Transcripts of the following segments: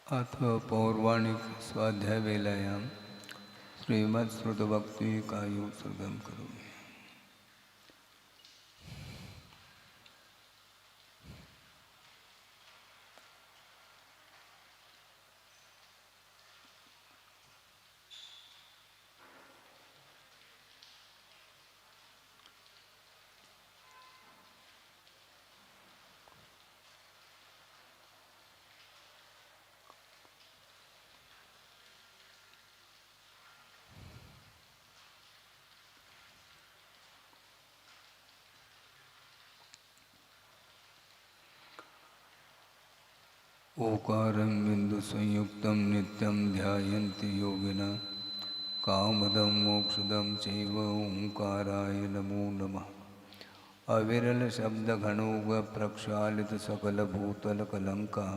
अथ पौर्वाणिक स्वाध्याय वेलायां श्रीमद्श्रुतभक्ति का उत्सर्गम करोमि। ओकारं बिन्दुसंयुक्तं नित्यं ध्यायन्ति योगिनः कामदं मोक्षदं चैव ओंकाराय नमो नमः। अविरलशब्दघनौघप्रक्षालितसकलभूतलकलङ्का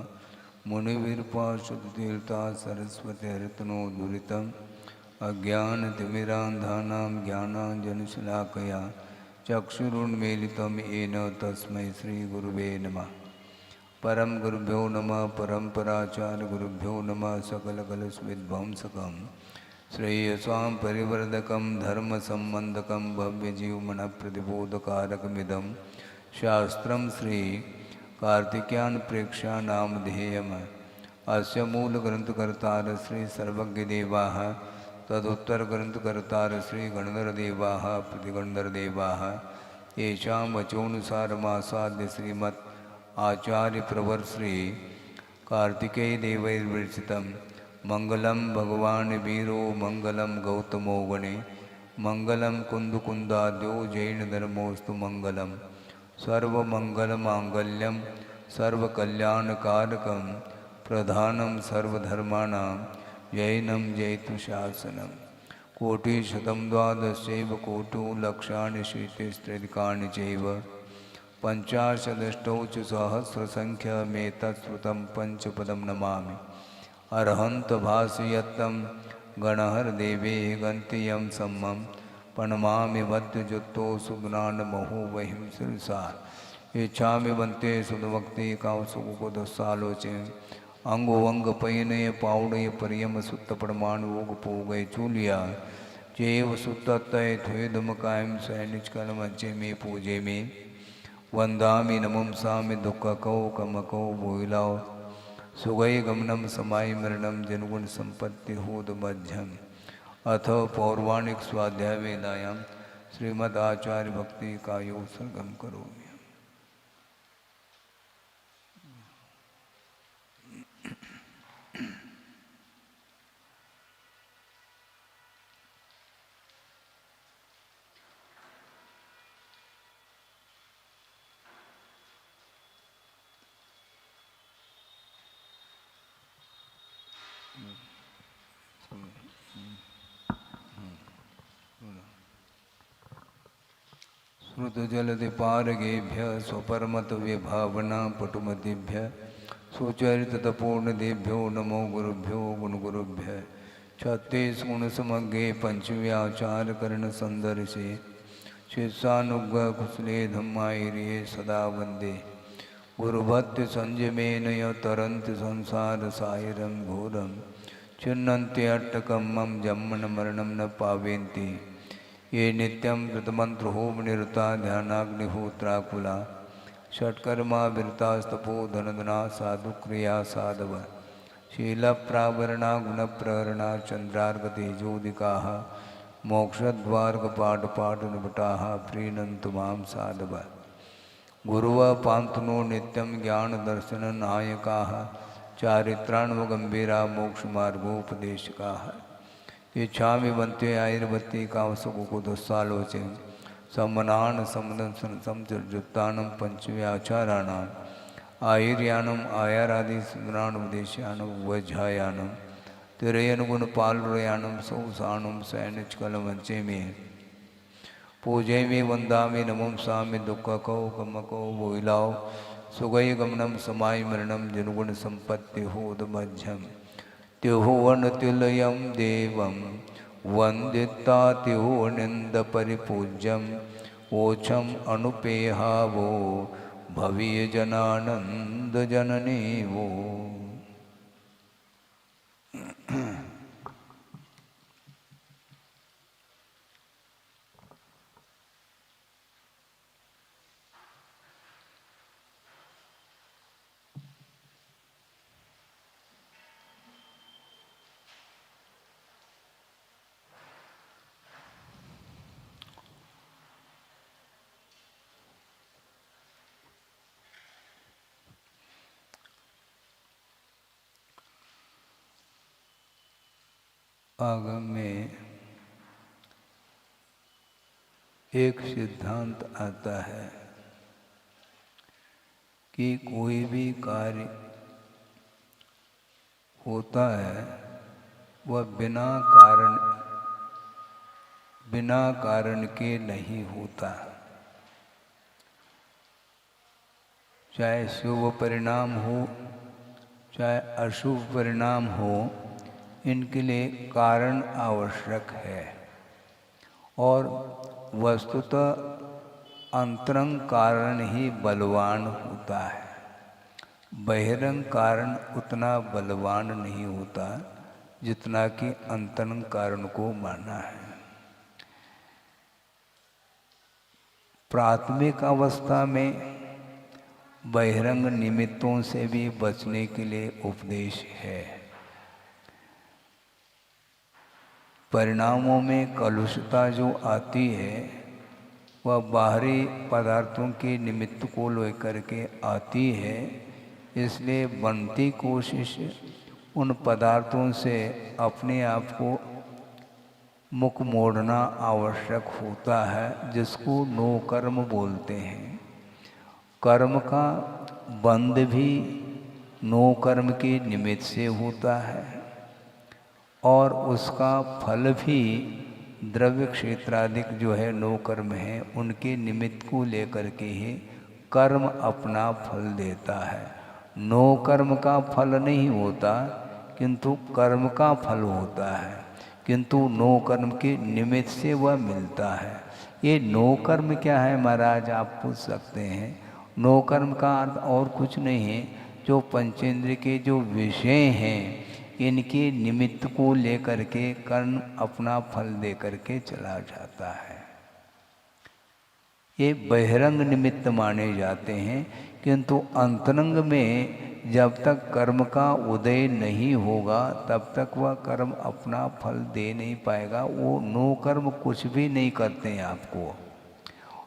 मुनिविर्पाशुतीर्था सरस्वतीर्तनो दुरितम् अज्ञानतिमिरान्धानां ज्ञानाञ्जनशलाकया चक्षुरुन्मीलितं येन तस्मै श्रीगुरुवे नमः। परम गुरुभ्यो नमः परम्पराचार्य गुरुभ्यो नमः सकलकलुषविध्वंसकं श्रेयसां परिवर्धकं धर्मसम्बन्धकं भव्यजीवमनप्रतिबोधकारकमिदं शास्त्रं श्री कार्तिकेयप्रेक्षानामधेयम्। अस्य मूलग्रन्थकर्तारः श्री सर्वज्ञदेवाः तदुत्तरग्रन्थकर्तारः श्री गणधरदेवाः प्रतिगणधरदेवाः येषां वचोनुसारमासाद्य श्रीमत् आचार्य प्रवर श्री कार्तिकेय देवैर्विरचितं मंगलम भगवान वीरो मंगलम गौतमो गणे मंगलम कुंदकुंदाद्यो जैन धर्मोस्तु मंगलम सर्वमंगलमांगल्यम सर्वकल्याणकारकं प्रधानं सर्वधर्माणां जैनं जयतु शासनम्। कोटिशतं द्वादशैव कोटि लक्षाणि शीतिस्त्रिकाणि चैव पंचाशदष्टौ च सहस्रसंख्यमेतत्श्रुतं पंचपदं नमामि। अर्हन्तभासयत्तं गणहरदेवे गन्त्यं सम्मं प्रणमामि मध्यजुत्तो सुज्ञानमहो वहिं शिरसा इच्छामि वन्ते सुधभक्ति कावसुकुदसालोचे अंगोवंग पयनय पावड़य परियम सुत्त परमाणुग पोगय चूलिया जैव सुत्तय थ्वेदम कायम सैनिचकल मज्जे में पूजे में वंदामि नमंसामि दुःखकौ कमकौ भूलाओ सुगै गमनम समाय मरणम जनगुण संपत्ति होदमध्यम। अथ पौर्वाणिक स्वाध्याय वेलायां श्रीमद् आचार्य भक्ति का उत्सर्गम करोमि। श्रुतजलधिपारगेभ्य स्वपरमत विभावना पटुमतिभ्य सुचरितपूर्णदेभ्यो नमो गुरुभ्यो गुणगुरुभ्य। छत्तीस गुणसमग्रे पंचव्याचार कर्ण संदर्शे शिष्यानुग्रह कुशले धम्मायिरे सदा वंदे गुरुभक्ति संयमेन य तरन्ति संसार सायरं घोरं चिन्नन्ति अट्टकम्मं जम्मन मरणं न पावेन्ति ये नित्यं कृतमन्त्रहोम निरता ध्यानाग्निहोत्राकुला षट्कर्मा विरतास्तपो धनधना साधुक्रिया साधव शीलप्रावरणा गुणप्रहरणा चन्द्रार्कतेजोदिकाः मोक्षद्वार्गपाटपाटनिपटाः प्रीणन्तु मां साधव गुरुव पान्तुनो नित्यं ज्ञानदर्शननायकाः चारित्राण्वगम्भीरा मोक्षमार्गोपदेशकाः इच्छामि वन्ते आयुर्वती कावसुकुदसालोचे सम्मनान समदंसन समजुत्तानं पंचव्याचाराणाम् आयुर्यानम् आयारादि स्मराणोपदेशानं वज्रायानं तिरयनुगुणपालुरयानं सौसाणुं सैनिचकलमञ्चे मे पूजे में वंदामि नमंसामि दुःखकौ कमकौ भोइलाओ सुगय गमनम समाय मरणम जनुगुण संपत्ति होदमध्यम त्युहुवनतिलयं देवं वंदिता त्युहुनिंद परिपूज्यम ओछम अनुपेहावो भवीय जनानंद जननी वो। आगम में एक सिद्धांत आता है कि कोई भी कार्य होता है वह बिना कारण के नहीं होता। चाहे शुभ परिणाम हो चाहे अशुभ परिणाम हो, इनके लिए कारण आवश्यक है। और वस्तुतः अंतरंग कारण ही बलवान होता है, बहिरंग कारण उतना बलवान नहीं होता जितना कि अंतरंग कारण को माना है। प्राथमिक अवस्था में बहिरंग निमित्तों से भी बचने के लिए उपदेश है। परिणामों में कलुषता जो आती है वह बाहरी पदार्थों के निमित्त को लेकर के आती है। इसलिए बनती कोशिश उन पदार्थों से अपने आप को मुख मोड़ना आवश्यक होता है, जिसको नो कर्म बोलते हैं। कर्म का बंध भी नो कर्म के निमित्त से होता है और उसका फल भी द्रव्य क्षेत्राधिक जो है नो कर्म है, उनके निमित्त को लेकर के ही कर्म अपना फल देता है। नो कर्म का फल नहीं होता किंतु कर्म का फल होता है, किंतु नो कर्म के निमित्त से वह मिलता है। ये नो कर्म क्या है महाराज, आप पूछ सकते हैं। नो कर्म का अर्थ और कुछ नहीं है, जो पंचेंद्र के जो विषय हैं इनके निमित्त को लेकर के कर्म अपना फल दे करके चला जाता है। ये बहिरंग निमित्त माने जाते हैं, किंतु अंतरंग में जब तक कर्म का उदय नहीं होगा तब तक वह कर्म अपना फल दे नहीं पाएगा। वो नो कर्म कुछ भी नहीं करते हैं आपको।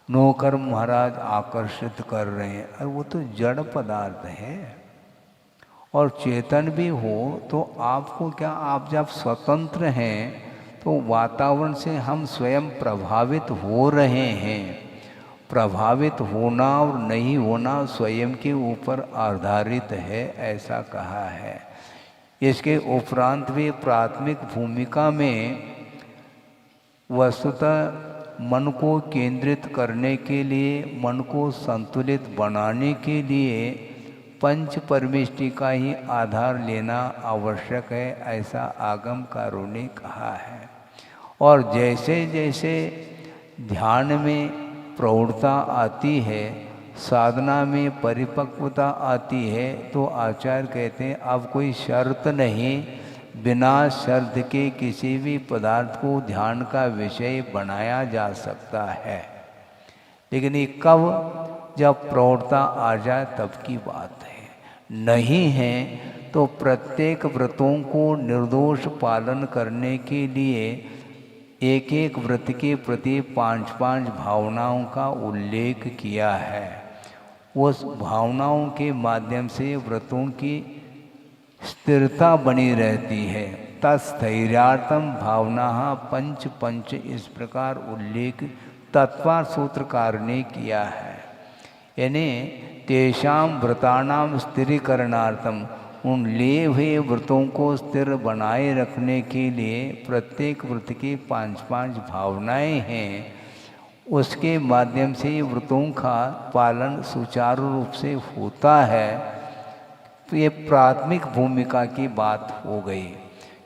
नो कर्म महाराज आकर्षित कर रहे हैं, और वो तो जड़ पदार्थ है। और चेतन भी हो तो आपको क्या, आप जब स्वतंत्र हैं तो वातावरण से हम स्वयं प्रभावित हो रहे हैं। प्रभावित होना और नहीं होना स्वयं के ऊपर आधारित है, ऐसा कहा है। इसके उपरांत भी प्राथमिक भूमिका में वस्तुतः मन को केंद्रित करने के लिए, मन को संतुलित बनाने के लिए पंच परमेष्टि का ही आधार लेना आवश्यक है, ऐसा आगमकारों ने कहा है। और जैसे जैसे ध्यान में प्रौढ़ता आती है, साधना में परिपक्वता आती है, तो आचार्य कहते हैं अब कोई शर्त नहीं, बिना शर्त के किसी भी पदार्थ को ध्यान का विषय बनाया जा सकता है। लेकिन ये कब, जब प्रौढ़ता आ जाए तब की बात है। नहीं है तो प्रत्येक व्रतों को निर्दोष पालन करने के लिए एक एक व्रत के प्रति 5-5 भावनाओं का उल्लेख किया है। उस भावनाओं के माध्यम से व्रतों की स्थिरता बनी रहती है। तत्स्थैर्यार्थम भावना पंच पंच, इस प्रकार उल्लेख तत्वार सूत्रकार ने किया है। यानी तेषाम व्रतानाम स्थिरीकरणार्थम, उन लिए हुए व्रतों को स्थिर बनाए रखने के लिए प्रत्येक व्रत की 5-5 भावनाएं हैं, उसके माध्यम से व्रतों का पालन सुचारू रूप से होता है। तो ये प्राथमिक भूमिका की बात हो गई,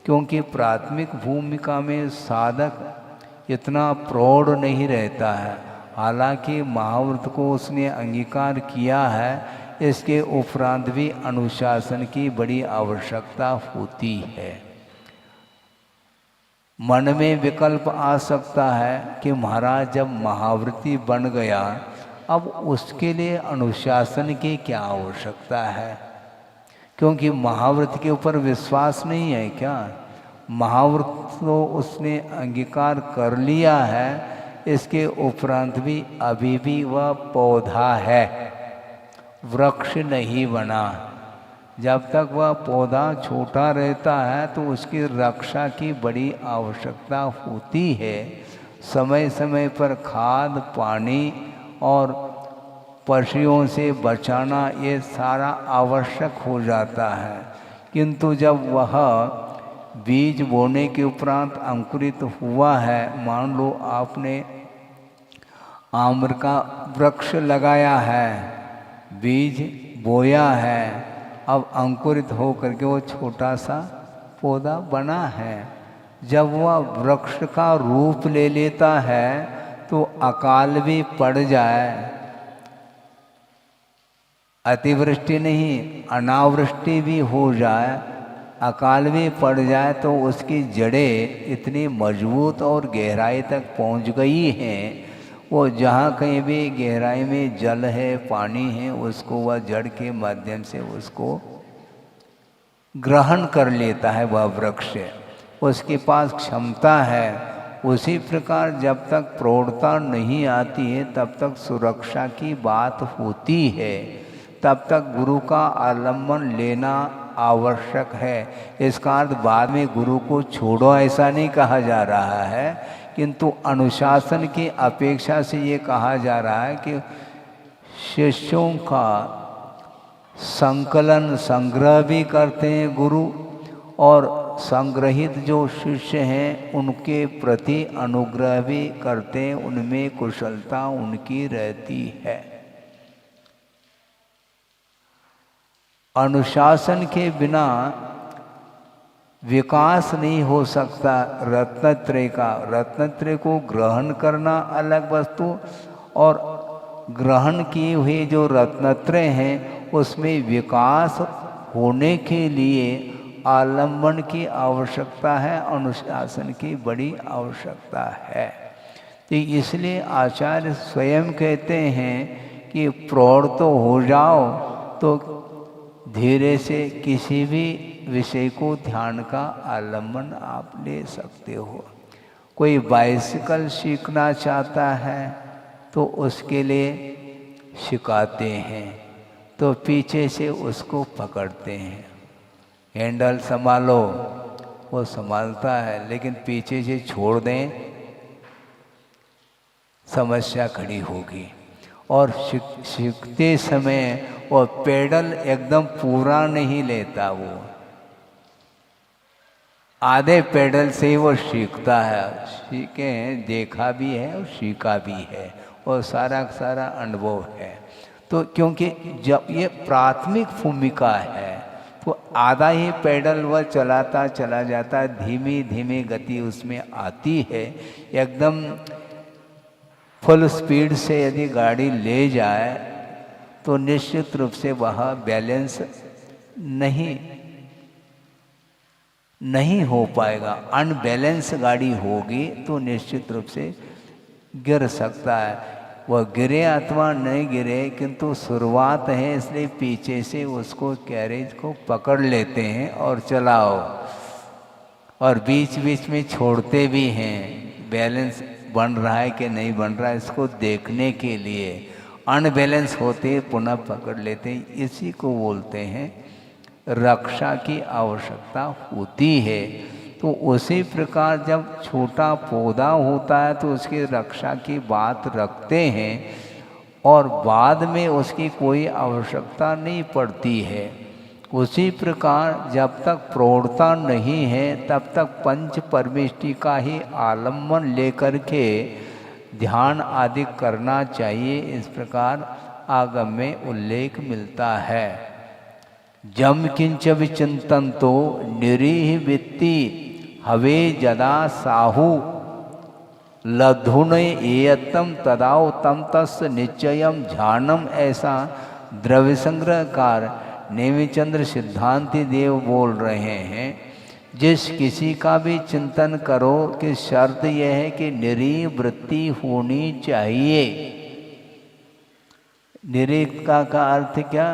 क्योंकि प्राथमिक भूमिका में साधक इतना प्रौढ़ नहीं रहता है। हालांकि महाव्रत को उसने अंगीकार किया है, इसके उपरांत भी अनुशासन की बड़ी आवश्यकता होती है। मन में विकल्प आ सकता है कि महाराज जब महाव्रती बन गया, अब उसके लिए अनुशासन की क्या आवश्यकता है, क्योंकि महाव्रत के ऊपर विश्वास नहीं है क्या? महाव्रत तो उसने अंगीकार कर लिया है, इसके उपरांत भी अभी भी वह पौधा है, वृक्ष नहीं बना। जब तक वह पौधा छोटा रहता है तो उसकी रक्षा की बड़ी आवश्यकता होती है। समय समय पर खाद, पानी और पशुओं से बचाना ये सारा आवश्यक हो जाता है। किंतु जब वह बीज बोने के उपरांत अंकुरित हुआ है, मान लो आपने आम्र का वृक्ष लगाया है, बीज बोया है, अब अंकुरित हो करके वो छोटा सा पौधा बना है। जब वह वृक्ष का रूप ले लेता है तो अकाल भी पड़ जाए, अतिवृष्टि नहीं अनावृष्टि भी हो जाए, अकाल भी पड़ जाए, तो उसकी जड़ें इतनी मजबूत और गहराई तक पहुंच गई हैं, वो जहाँ कहीं भी गहराई में जल है, पानी है, उसको वह जड़ के माध्यम से उसको ग्रहण कर लेता है। वह वृक्ष उसके पास क्षमता है। उसी प्रकार जब तक प्रौढ़ता नहीं आती है तब तक सुरक्षा की बात होती है, तब तक गुरु का आलम्बन लेना आवश्यक है। इसका अर्थ बाद में गुरु को छोड़ो ऐसा नहीं कहा जा रहा है, किंतु अनुशासन की अपेक्षा से ये कहा जा रहा है कि शिष्यों का संकलन संग्रह भी करते हैं गुरु, और संग्रहित जो शिष्य हैं उनके प्रति अनुग्रह भी करते हैं, उनमें कुशलता उनकी रहती है। अनुशासन के बिना विकास नहीं हो सकता रत्नत्रय का। रत्नत्रय को ग्रहण करना अलग वस्तु, और ग्रहण किए हुए जो रत्नत्रय हैं उसमें विकास होने के लिए आलम्बन की आवश्यकता है, अनुशासन की बड़ी आवश्यकता है। तो इसलिए आचार्य स्वयं कहते हैं कि प्रौढ़ तो हो जाओ तो धीरे से किसी भी विषय को ध्यान का आलम्बन आप ले सकते हो। कोई बाइसिकल सीखना चाहता है तो उसके लिए सिखाते हैं, तो पीछे से उसको पकड़ते हैं, हैंडल संभालो, वो संभालता है, लेकिन पीछे से छोड़ दें समस्या खड़ी होगी। और सीखते समय वो पेडल एकदम पूरा नहीं लेता, वो आधे पेडल से ही वो सीखता है। सीखे हैं, देखा भी है और सीखा भी है, और सारा सारा अनुभव है। तो क्योंकि जब ये प्राथमिक भूमिका है तो आधा ही पेडल वह चलाता चला जाता है, धीमी धीमी गति उसमें आती है। एकदम फुल स्पीड से यदि गाड़ी ले जाए तो निश्चित रूप से वह बैलेंस नहीं हो पाएगा। अनबैलेंस गाड़ी होगी तो निश्चित रूप से गिर सकता है। वह गिरे अथवा नहीं गिरे, किंतु शुरुआत है, इसलिए पीछे से उसको कैरेज को पकड़ लेते हैं और चलाओ, और बीच बीच में छोड़ते भी हैं, बैलेंस बन रहा है कि नहीं बन रहा है इसको देखने के लिए। अनबैलेंस होते पुनः पकड़ लेते हैं। इसी को बोलते हैं रक्षा की आवश्यकता होती है। तो उसी प्रकार जब छोटा पौधा होता है तो उसकी रक्षा की बात रखते हैं, और बाद में उसकी कोई आवश्यकता नहीं पड़ती है। उसी प्रकार जब तक प्रौढ़ता नहीं है तब तक पंच परमेष्टि का ही आलम्बन लेकर के ध्यान आदि करना चाहिए। इस प्रकार आगम में उल्लेख मिलता है। जम किंच विचिंतन तो निरीह वित्ति हवे जदा साहु लधुन एयतम तदाव तम तस् निश्चयम ध्यानम, ऐसा द्रव्य संग्रहकार नेमिचंद्र सिद्धांति देव बोल रहे हैं। जिस किसी का भी चिंतन करो कि शर्त यह है कि निरीह वृत्ति होनी चाहिए। निरीह का अर्थ क्या?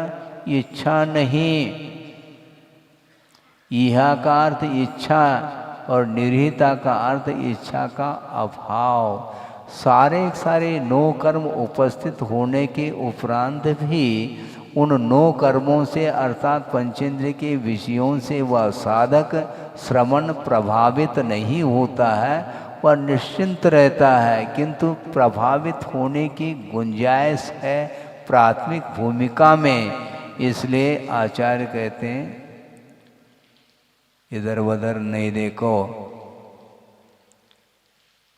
इच्छा नहीं। इहा का अर्थ इच्छा, और निरीहता का अर्थ इच्छा का अभाव। सारे 9 कर्म उपस्थित होने के उपरांत भी उन 9 कर्मों से अर्थात पंचेंद्रिय के विषयों से वह साधक श्रवण प्रभावित नहीं होता है, वह निश्चिंत रहता है, किंतु प्रभावित होने की गुंजाइश है प्राथमिक भूमिका में। इसलिए आचार्य कहते हैं इधर उधर नहीं देखो।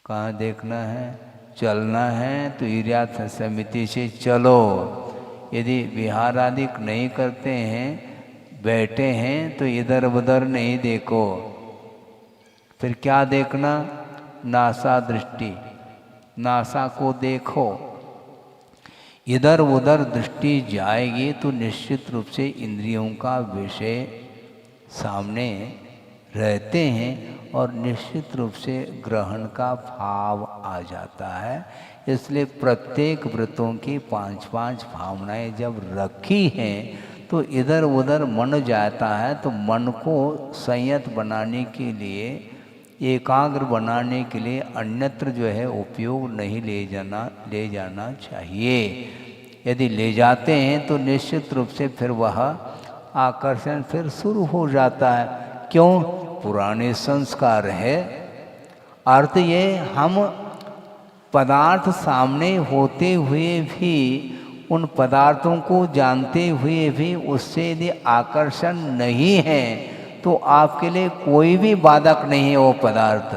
कहाँ देखना है? चलना है तो ईर्याथ समिति से चलो। यदि विहार आदि नहीं करते हैं, बैठे हैं, तो इधर उधर नहीं देखो। फिर क्या देखना? नासा दृष्टि, नासा को देखो। इधर उधर दृष्टि जाएगी तो निश्चित रूप से इंद्रियों का विषय सामने रहते हैं और निश्चित रूप से ग्रहण का भाव आ जाता है। इसलिए प्रत्येक व्रतों की 5-5 भावनाएं जब रखी हैं तो इधर उधर मन जाता है, तो मन को संयत बनाने के लिए, एकाग्र बनाने के लिए अन्यत्र जो है उपयोग नहीं ले जाना चाहिए। यदि ले जाते हैं तो निश्चित रूप से फिर वह आकर्षण फिर शुरू हो जाता है। क्यों? पुराने संस्कार है। अर्थ ये, हम पदार्थ सामने होते हुए भी, उन पदार्थों को जानते हुए भी उससे यदि आकर्षण नहीं है तो आपके लिए कोई भी बाधक नहीं है वो पदार्थ।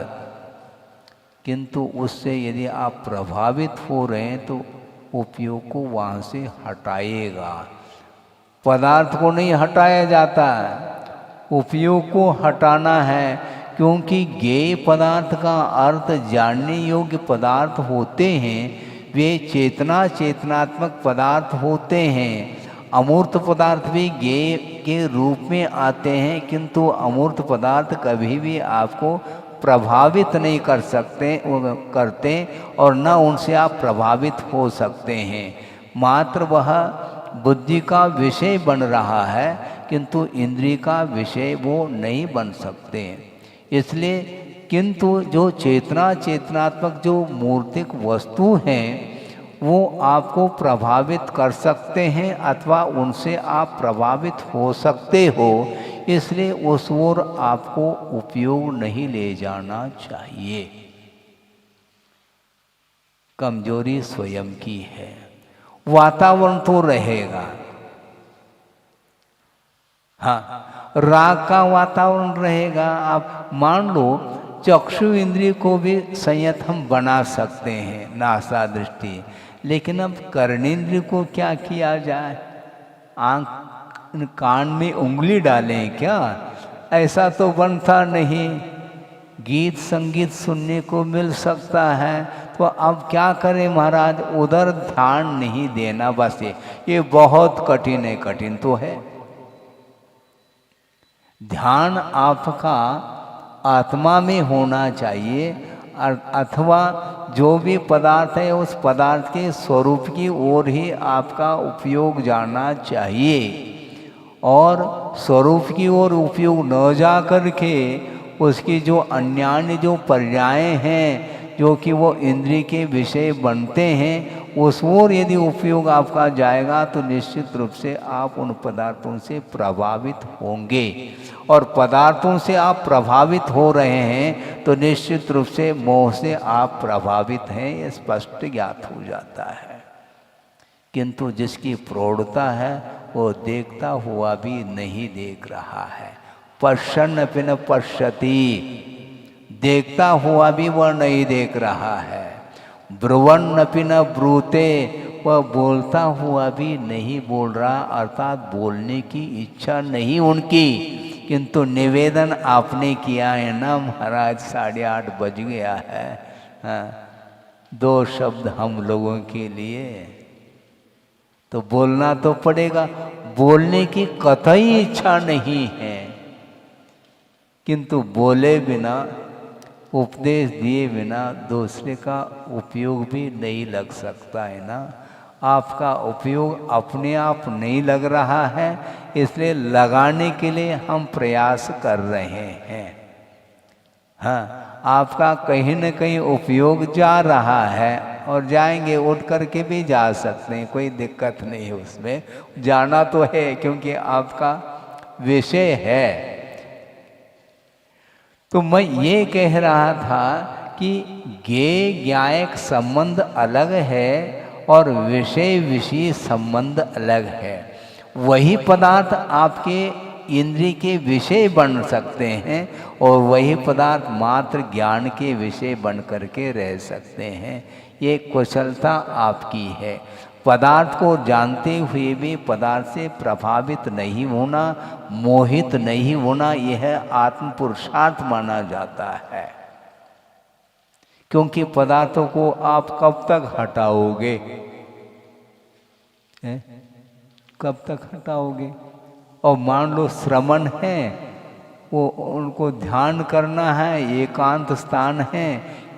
किंतु उससे यदि आप प्रभावित हो रहे हैं तो उपयोग को वहाँ से हटाइएगा। पदार्थ को नहीं हटाया जाता है, उपयोग को हटाना है। क्योंकि ज्ञेय पदार्थ का अर्थ जानने योग्य पदार्थ होते हैं, वे चेतनात्मक पदार्थ होते हैं। अमूर्त पदार्थ भी ज्ञेय के रूप में आते हैं, किंतु अमूर्त पदार्थ कभी भी आपको प्रभावित नहीं करते और न उनसे आप प्रभावित हो सकते हैं। मात्र वह बुद्धि का विषय बन रहा है, किंतु इंद्रिय का विषय वो नहीं बन सकते। इसलिए किंतु जो चेतनात्मक जो मूर्तिक वस्तु हैं वो आपको प्रभावित कर सकते हैं अथवा उनसे आप प्रभावित हो सकते हो। इसलिए उस ओर आपको उपयोग नहीं ले जाना चाहिए। कमजोरी स्वयं की है। वातावरण तो रहेगा, हाँ, राग का वातावरण रहेगा। आप मान लो चक्षु इंद्रिय को भी संयत हम बना सकते हैं, नासा दृष्टि, लेकिन अब कर्णेंद्रिय को क्या किया जाए? आंख कान में उंगली डालें क्या? ऐसा तो बनता नहीं। गीत संगीत सुनने को मिल सकता है, तो अब क्या करें महाराज? उधर ध्यान नहीं देना। बस ये बहुत कठिन है, कठिन तो है। ध्यान आपका आत्मा में होना चाहिए, अथवा जो भी पदार्थ है उस पदार्थ के स्वरूप की ओर ही आपका उपयोग जाना चाहिए। और स्वरूप की ओर उपयोग न जा करके उसकी जो अन्यान्य जो पर्याय हैं, जो कि वो इंद्रिय के विषय बनते हैं, उस ओर यदि उपयोग आपका जाएगा तो निश्चित रूप से आप उन पदार्थों से प्रभावित होंगे। और पदार्थों से आप प्रभावित हो रहे हैं तो निश्चित रूप से मोह से आप प्रभावित हैं, ये स्पष्ट ज्ञात हो जाता है। किंतु जिसकी प्रौढ़ता है वो देखता हुआ भी नहीं देख रहा है। पश्यन् अपि न पश्यति, देखता हुआ भी वह नहीं देख रहा है। ब्रुवन् अपि न ब्रूते, वह बोलता हुआ भी नहीं बोल रहा, अर्थात बोलने की इच्छा नहीं उनकी। किंतु निवेदन आपने किया है ना महाराज, 8:30 बज गया है, हाँ, 2 शब्द हम लोगों के लिए, तो बोलना तो पड़ेगा। बोलने की कतई इच्छा नहीं है, किंतु बोले बिना, उपदेश दिए बिना दूसरे का उपयोग भी नहीं लग सकता है ना। आपका उपयोग अपने आप नहीं लग रहा है, इसलिए लगाने के लिए हम प्रयास कर रहे हैं। हाँ, आपका कहीं न कहीं उपयोग जा रहा है, और जाएंगे, उठ करके भी जा सकते हैं, कोई दिक्कत नहीं है उसमें। जाना तो है क्योंकि आपका विषय है। तो मैं ये कह रहा था कि ज्ञेय ज्ञायक संबंध अलग है और विषय विषय संबंध अलग है। वही पदार्थ आपके इंद्रिय के विषय बन सकते हैं और वही पदार्थ मात्र ज्ञान के विषय बन करके रह सकते हैं। ये कुशलता आपकी है। पदार्थ को जानते हुए भी पदार्थ से प्रभावित नहीं होना, मोहित नहीं होना, यह आत्म पुरुषार्थ माना जाता है। क्योंकि पदार्थों को आप कब तक हटाओगे? कब तक हटाओगे? और मान लो श्रवण है, वो उनको ध्यान करना है, एकांत स्थान है,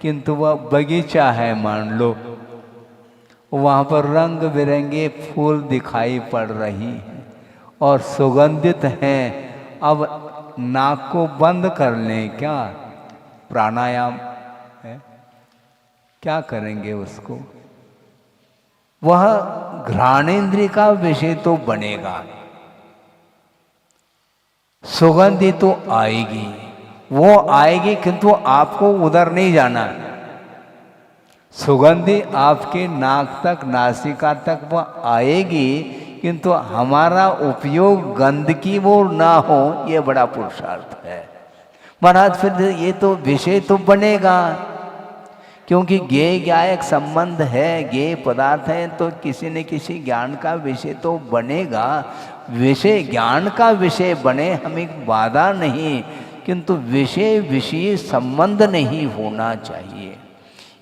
किंतु वह बगीचा है मान लो, वहाँ पर रंग बिरंगे फूल दिखाई पड़ रही हैं और सुगंधित हैं। अब नाक को बंद कर लें क्या? प्राणायाम है, क्या करेंगे उसको? वह घ्राणेन्द्रिय का विषय तो बनेगा, सुगंधि तो आएगी, वो आएगी, किंतु आपको उधर नहीं जाना। सुगंधि आपके नाक तक, नासिका तक वह आएगी, किंतु हमारा उपयोग गंध की वो ना हो, ये बड़ा पुरुषार्थ है महाराज। फिर ये तो विषय तो बनेगा, क्योंकि ज्ञेय ज्ञायक संबंध है, ज्ञेय पदार्थ है, तो किसी न किसी ज्ञान का विषय तो बनेगा। विषय ज्ञान का विषय बने, हमें बाधा नहीं, किंतु विषय विषय संबंध नहीं होना चाहिए।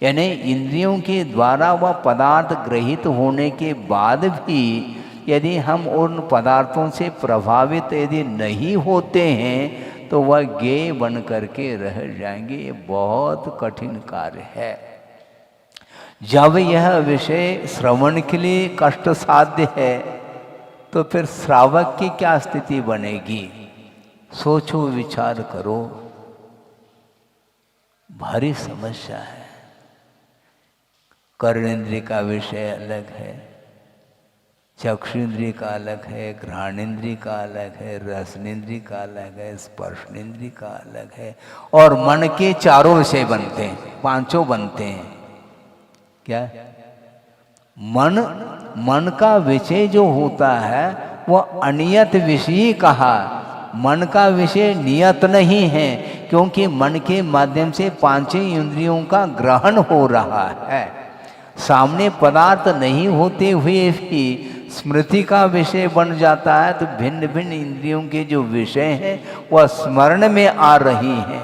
यानी इंद्रियों के द्वारा वह पदार्थ ग्रहित होने के बाद भी यदि हम उन पदार्थों से प्रभावित यदि नहीं होते हैं तो वह ज्ञेय बन करके रह जाएंगे। ये बहुत कठिन कार्य है। जब यह विषय श्रवण के लिए कष्ट साध्य है तो फिर श्रावक की क्या स्थिति बनेगी? सोचो, विचार करो, भारी समस्या है। कर्णेंद्रिय का विषय अलग है, चक्षुन्द्रिय का अलग है, घ्राणेन्द्रिय का अलग है, रसनेन्द्रिय का अलग है, स्पर्शनेन्द्रिय का अलग है, और मन के चारों विषय बनते हैं, पांचों बनते हैं। क्या? मन का विषय जो होता है वह अनियत विषय कहा। मन का विषय नियत नहीं है, क्योंकि मन के माध्यम से पांचों इंद्रियों का ग्रहण हो रहा है। सामने पदार्थ नहीं होते हुए भी स्मृति का विषय बन जाता है, तो भिन्न भिन्न इंद्रियों के जो विषय हैं वह स्मरण में आ रही हैं।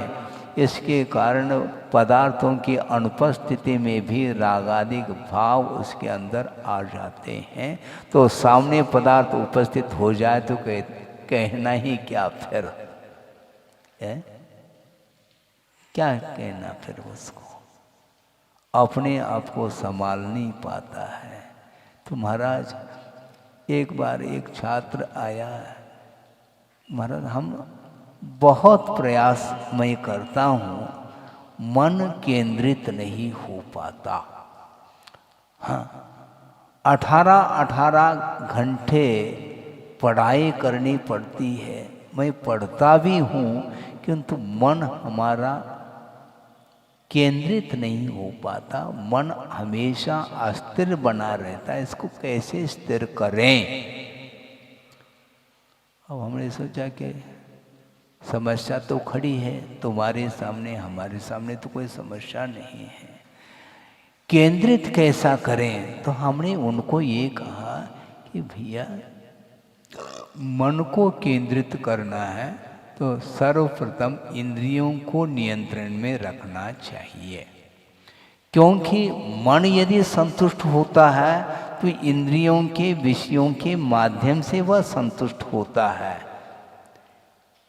इसके कारण पदार्थों की अनुपस्थिति में भी रागादिक भाव उसके अंदर आ जाते हैं। तो सामने पदार्थ उपस्थित हो जाए तो कहना ही क्या फिर है? क्या कहना फिर उसको? अपने आप को संभाल नहीं पाता है। तो महाराज एक बार एक छात्र आया, महाराज हम बहुत प्रयास मैं करता हूँ, मन केंद्रित नहीं हो पाता। हाँ, 18 घंटे पढ़ाई करनी पड़ती है, मैं पढ़ता भी हूँ, किंतु मन हमारा केंद्रित नहीं हो पाता। मन हमेशा अस्थिर बना रहता है, इसको कैसे स्थिर करें? अब हमने सोचा कि समस्या तो खड़ी है तुम्हारे सामने, हमारे सामने तो कोई समस्या नहीं है, केंद्रित कैसा करें? तो हमने उनको ये कहा कि भैया मन को केंद्रित करना है तो सर्वप्रथम इंद्रियों को नियंत्रण में रखना चाहिए, क्योंकि मन यदि संतुष्ट होता है तो इंद्रियों के विषयों के माध्यम से वह संतुष्ट होता है।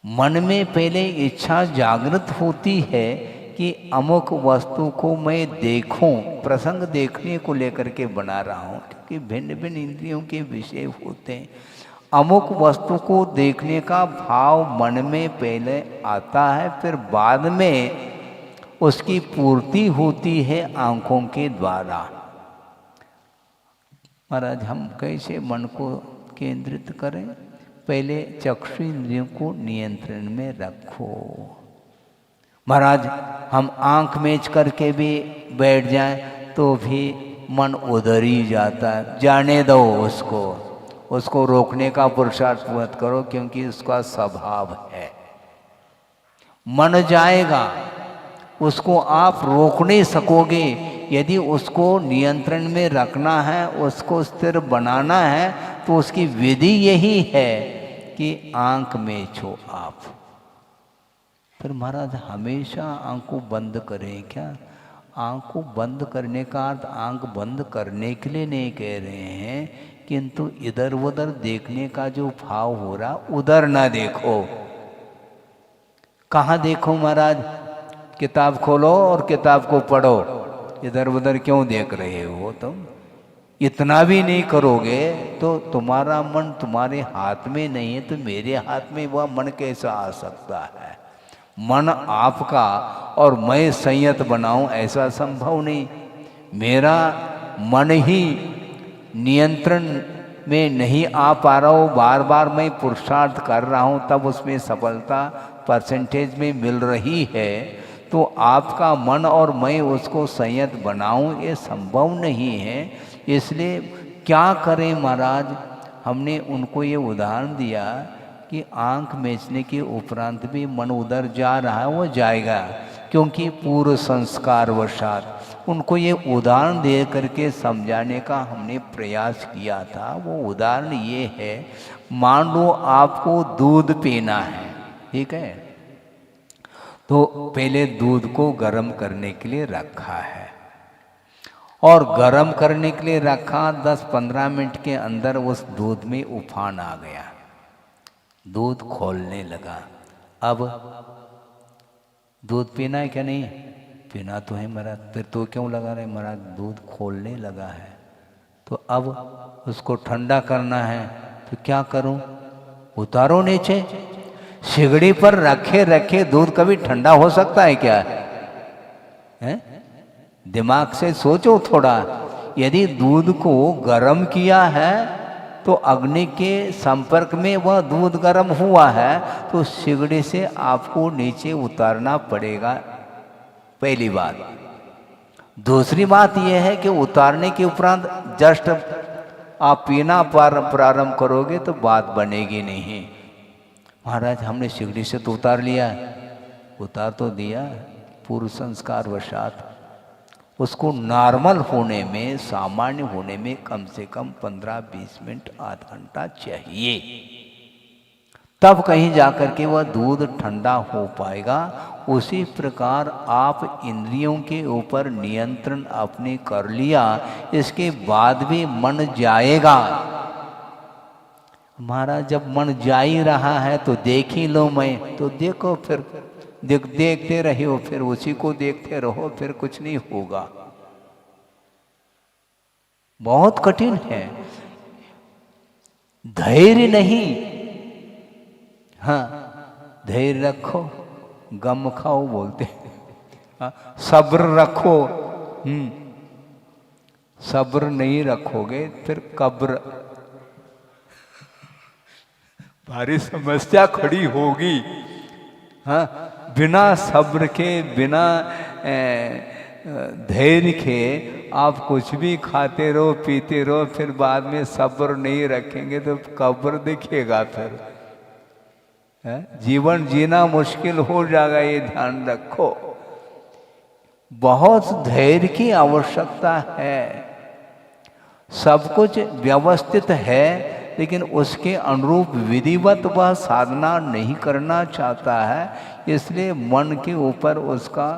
मन में पहले इच्छा जागृत होती है कि अमुक वस्तु को मैं देखूं, प्रसंग देखने को लेकर के बना रहा हूं, क्योंकि भिन्न भिन्न इंद्रियों के विषय होते हैं। अमुक वस्तु को देखने का भाव मन में पहले आता है, फिर बाद में उसकी पूर्ति होती है आँखों के द्वारा। महाराज हम कैसे मन को केंद्रित करें? पहले चक्षु इंद्रियों को नियंत्रण में रखो। महाराज हम आंख मेज करके भी बैठ जाएं तो भी मन उधर ही जाता है, जाने दो उसको रोकने का पुरुषार्थ मत करो, क्योंकि उसका स्वभाव है। मन जाएगा, उसको आप रोक नहीं सकोगे। यदि उसको नियंत्रण में रखना है, उसको स्थिर बनाना है, तो उसकी विधि यही है कि आंख में छो आप। फिर महाराज हमेशा आंख को बंद करें क्या? आंख को बंद करने का अर्थ आंख बंद करने के लिए नहीं कह रहे हैं, किंतु इधर उधर देखने का जो भाव हो रहा उधर ना देखो। कहाँ देखो महाराज? किताब खोलो और किताब को पढ़ो। इधर उधर क्यों देख रहे हो तुम? इतना भी नहीं करोगे तो तुम्हारा मन तुम्हारे हाथ में नहीं है, तो मेरे हाथ में वह मन कैसा आ सकता है? मन आपका और मैं संयत बनाऊं ऐसा संभव नहीं। मेरा मन ही नियंत्रण में नहीं आ पा रहा हूँ, बार बार मैं पुरुषार्थ कर रहा हूँ, तब उसमें सफलता परसेंटेज में मिल रही है। तो आपका मन और मैं उसको संयत बनाऊं ये संभव नहीं है। इसलिए क्या करें महाराज? हमने उनको ये उदाहरण दिया कि आंख बेचने के उपरांत भी मन उधर जा रहा है, वो जाएगा, क्योंकि पूर्व संस्कार वशात उनको ये उदाहरण दे करके समझाने का हमने प्रयास किया था। वो उदाहरण ये है, मान लो आपको दूध पीना है, ठीक है, तो पहले दूध को गर्म करने के लिए रखा है, और गर्म करने के लिए रखा, 10-15 मिनट के अंदर उस दूध में उफान आ गया, दूध खोलने लगा। अब दूध पीना है क्या? नहीं पीना तो है महाराज। फिर तो क्यों लगा रहे महाराज? दूध खोलने लगा है, तो अब उसको ठंडा करना है, तो क्या करूं? उतारो नीचे। सिगड़ी पर रखे रखे दूध कभी ठंडा हो सकता है क्या? है? दिमाग से सोचो थोड़ा। यदि दूध को गर्म किया है तो अग्नि के संपर्क में वह दूध गर्म हुआ है, तो सिगड़ी से आपको नीचे उतारना पड़ेगा, पहली बात। दूसरी बात यह है कि उतारने के उपरांत जस्ट आप पीना प्रारंभ करोगे तो बात बनेगी नहीं। महाराज हमने सिगड़ी से तो उतार लिया, उतार तो दिया पूर्व संस्कार वशात। उसको नॉर्मल होने में, सामान्य होने में कम से कम 15-20 मिनट, आधा घंटा चाहिए, तब कहीं जाकर के वह दूध ठंडा हो पाएगा। उसी प्रकार आप इंद्रियों के ऊपर नियंत्रण आपने कर लिया, इसके बाद भी मन जाएगा। महाराज जब मन जा ही रहा है तो देख ही लो, मैं तो देखो, फिर देखते रहो, फिर उसी को देखते रहो, फिर कुछ नहीं होगा। बहुत कठिन है, धैर्य नहीं। हाँ, धैर्य रखो, गम खाओ बोलते हैं। हाँ, सब्र रखो। सब्र नहीं रखोगे फिर कब्र, भारी समस्या खड़ी होगी। हाँ, बिना सब्र के, बिना धैर्य के आप कुछ भी खाते रहो, पीते रहो, फिर बाद में सब्र नहीं रखेंगे तो कब्र दिखेगा। फिर जीवन जीना मुश्किल हो जाएगा, ये ध्यान रखो। बहुत धैर्य की आवश्यकता है। सब कुछ व्यवस्थित है, लेकिन उसके अनुरूप विधिवत वह साधना नहीं करना चाहता है, इसलिए मन के ऊपर उसका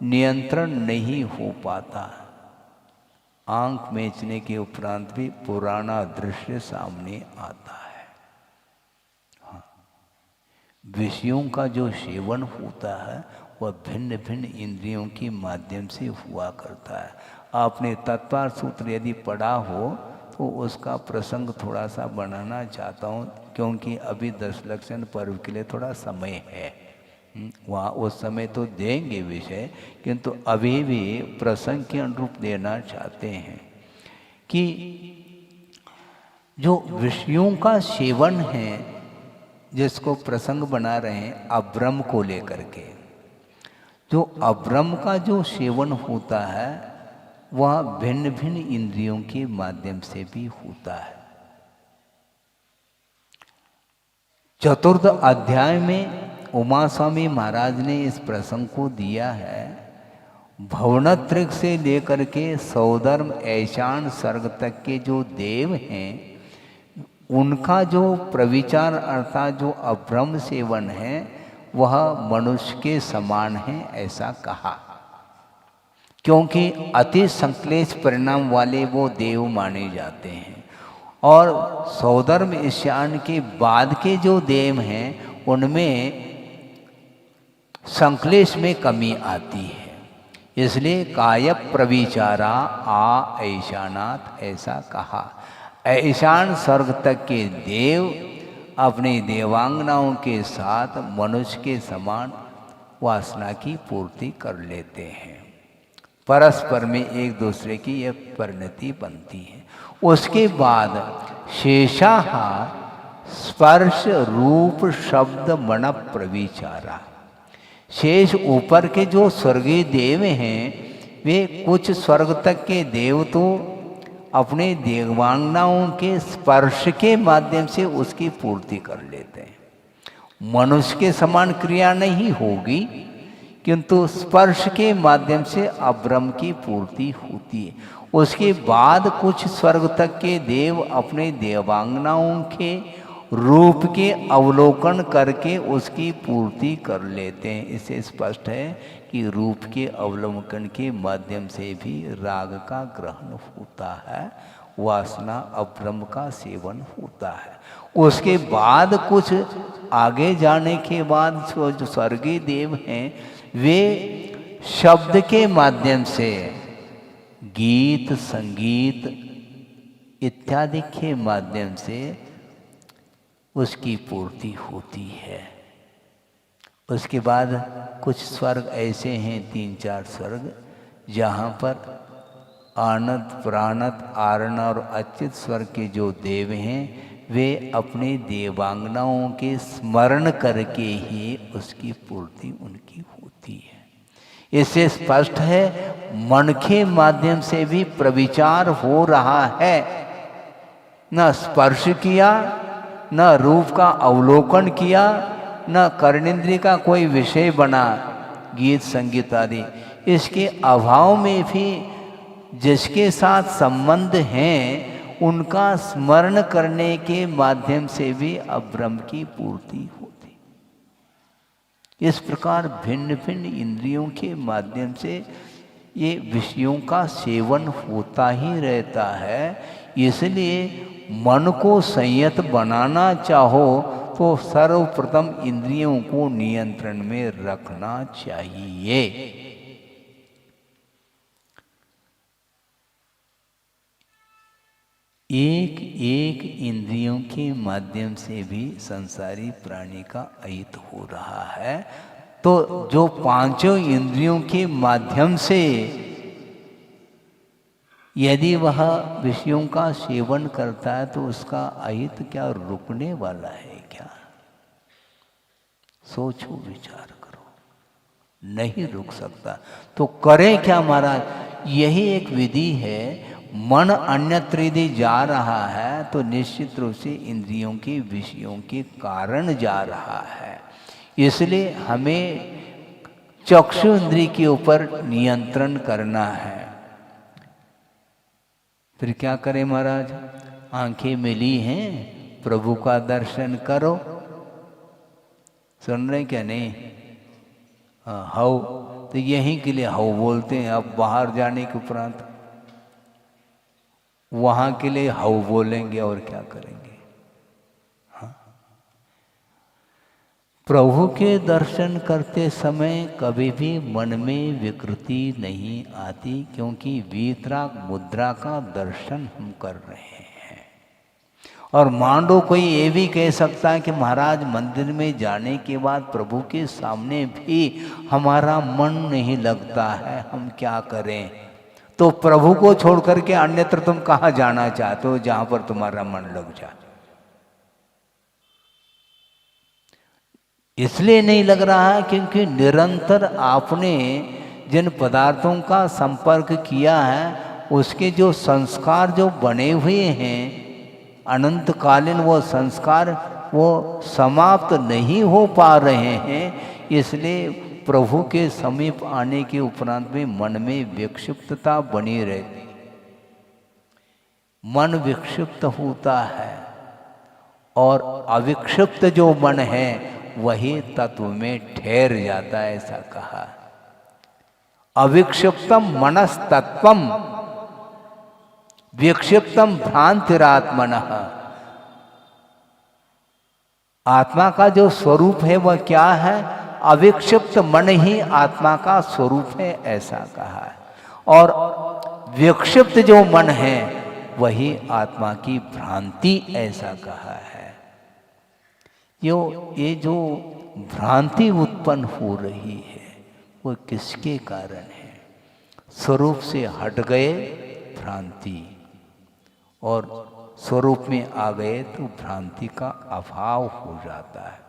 नियंत्रण नहीं हो पाता। आंख बेचने के उपरांत भी पुराना दृश्य सामने आता है। हाँ, विषयों का जो सेवन होता है वह भिन्न भिन्न इंद्रियों के माध्यम से हुआ करता है। आपने तत्पर सूत्र यदि पढ़ा हो तो उसका प्रसंग थोड़ा सा बनाना चाहता हूँ, क्योंकि अभी 10 लक्षण पर्व के लिए थोड़ा समय है। वहाँ उस समय तो देंगे विषय, किंतु अभी भी प्रसंग के अनुरूप देना चाहते हैं कि जो विषयों का सेवन है, जिसको प्रसंग बना रहे हैं अब्रह्म को लेकर के, जो अब्रह्म का जो सेवन होता है वह भिन्न भिन्न इंद्रियों के माध्यम से भी होता है। चतुर्थ अध्याय में उमा स्वामी महाराज ने इस प्रसंग को दिया है। भवनत्रिक से लेकर के सौधर्म ऐशान सर्ग तक के जो देव हैं, उनका जो प्रविचार अर्थात जो अब्रह्म सेवन है वह मनुष्य के समान है, ऐसा कहा। क्योंकि अति संक्लेश परिणाम वाले वो देव माने जाते हैं, और सौधर्म ईशान के बाद के जो देव हैं उनमें संक्लेश में कमी आती है। इसलिए काय प्रविचारा आ ऐशानाथ, ऐसा कहा। ऐशान स्वर्ग तक के देव अपने देवांगनाओं के साथ मनुष्य के समान वासना की पूर्ति कर लेते हैं। परस्पर में एक दूसरे की यह परिणति बनती है। उसके बाद शेषाहार स्पर्श रूप शब्द मन प्रविचारा, शेष ऊपर के जो स्वर्गीय देव हैं वे कुछ स्वर्ग तक के देव तो अपने देवांगनाओं के स्पर्श के माध्यम से उसकी पूर्ति कर लेते हैं। मनुष्य के समान क्रिया नहीं होगी, किंतु स्पर्श के माध्यम से अब्रह्म की पूर्ति होती है। उसके बाद कुछ स्वर्ग तक के देव अपने देवांगनाओं के रूप के अवलोकन करके उसकी पूर्ति कर लेते हैं। इससे स्पष्ट है कि रूप के अवलोकन के माध्यम से भी राग का ग्रहण होता है, वासना अब्रह्म का सेवन होता है। उसके बाद कुछ आगे जाने के बाद जो स्वर्गीय देव हैं वे शब्द के माध्यम से गीत संगीत इत्यादि के माध्यम से उसकी पूर्ति होती है। उसके बाद कुछ स्वर्ग ऐसे हैं, 3-4 स्वर्ग, जहाँ पर आनंद प्राणत आरण और अच्युत स्वर्ग के जो देव हैं वे अपने देवांगनाओं के स्मरण करके ही उसकी पूर्ति उनकी होती है। इससे स्पष्ट है मन के माध्यम से भी प्रविचार हो रहा है। न स्पर्श किया, न रूप का अवलोकन किया, न कर्णेंद्रिय का कोई विषय बना, गीत संगीत आदि। इसके अभाव में भी जिसके साथ संबंध हैं उनका स्मरण करने के माध्यम से भी अब्रह्म की पूर्ति होती। इस प्रकार भिन्न भिन्न इंद्रियों के माध्यम से ये विषयों का सेवन होता ही रहता है। इसलिए मन को संयत बनाना चाहो तो सर्वप्रथम इंद्रियों को नियंत्रण में रखना चाहिए। एक एक इंद्रियों के माध्यम से भी संसारी प्राणी का अहित हो रहा है। तो जो पांचों इंद्रियों के माध्यम से यदि वह विषयों का सेवन करता है तो उसका अहित क्या रुकने वाला है क्या? सोचो, विचार करो, नहीं रुक सकता। तो करें क्या महाराज? यही एक विधि है। मन अन्यत्र यदि जा रहा है तो निश्चित रूप से इंद्रियों के विषयों के कारण जा रहा है। इसलिए हमें चक्षु इंद्रिय के ऊपर नियंत्रण करना है। फिर क्या करें महाराज? आंखें मिली हैं, प्रभु का दर्शन करो। सुन रहे क्या? नहीं? हाउ तो यहीं के लिए हाउ बोलते हैं। अब बाहर जाने के उपरांत वहां के लिए हाउ बोलेंगे और क्या करेंगे? हाँ? प्रभु के दर्शन करते समय कभी भी मन में विकृति नहीं आती, क्योंकि वीतराग मुद्रा का दर्शन हम कर रहे हैं। और मान लो कोई ये भी कह सकता है कि महाराज मंदिर में जाने के बाद प्रभु के सामने भी हमारा मन नहीं लगता है, हम क्या करें? तो प्रभु को छोड़ करके अन्यत्र तुम कहाँ जाना चाहते हो जहां पर तुम्हारा मन लग जाए? इसलिए नहीं लग रहा है क्योंकि निरंतर आपने जिन पदार्थों का संपर्क किया है उसके जो संस्कार जो बने हुए हैं अनंतकालीन, वो संस्कार वो समाप्त नहीं हो पा रहे हैं। इसलिए प्रभु के समीप आने के उपरांत में मन में विक्षिप्तता बनी रहती, मन विक्षिप्त होता है और अविक्षिप्त जो मन है वही तत्व में ठहर जाता है, ऐसा कहा। अविक्षिप्तम मनस्तत्वम विक्षिप्तम भ्रांतिरात्मनः। आत्मा का जो स्वरूप है वह क्या है? अविक्षिप्त मन ही आत्मा का स्वरूप है, ऐसा कहा है। और विक्षिप्त जो मन है वही आत्मा की भ्रांति, ऐसा कहा है। ये जो भ्रांति उत्पन्न हो रही है वो किसके कारण है? स्वरूप से हट गए भ्रांति, और स्वरूप में आ गए तो भ्रांति का अभाव हो जाता है।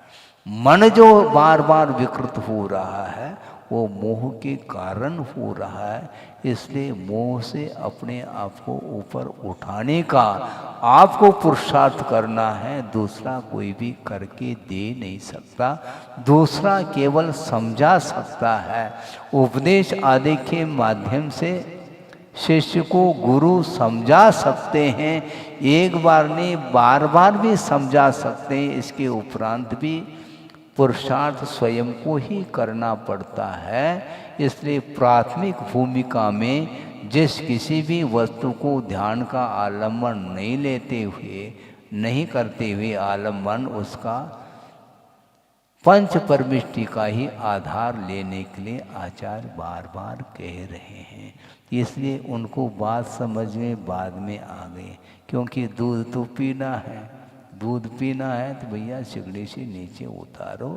मन जो बार बार विकृत हो रहा है वो मोह के कारण हो रहा है। इसलिए मोह से अपने आप को ऊपर उठाने का आपको पुरुषार्थ करना है, दूसरा कोई भी करके दे नहीं सकता, दूसरा केवल समझा सकता है। उपदेश आदि के माध्यम से शिष्य को गुरु समझा सकते हैं, एक बार नहीं बार बार भी समझा सकते हैं। इसके उपरांत भी पुरुषार्थ स्वयं को ही करना पड़ता है। इसलिए प्राथमिक भूमिका में जिस किसी भी वस्तु को ध्यान का आलम्बन नहीं लेते हुए, नहीं करते हुए आलम्बन, उसका पंच परमिष्टि का ही आधार लेने के लिए आचार्य बार बार कह रहे हैं। इसलिए उनको बात समझ में बाद में आ गई, क्योंकि दूध तो पीना है, दूध पीना है तो भैया सिगड़ी से नीचे उतारो।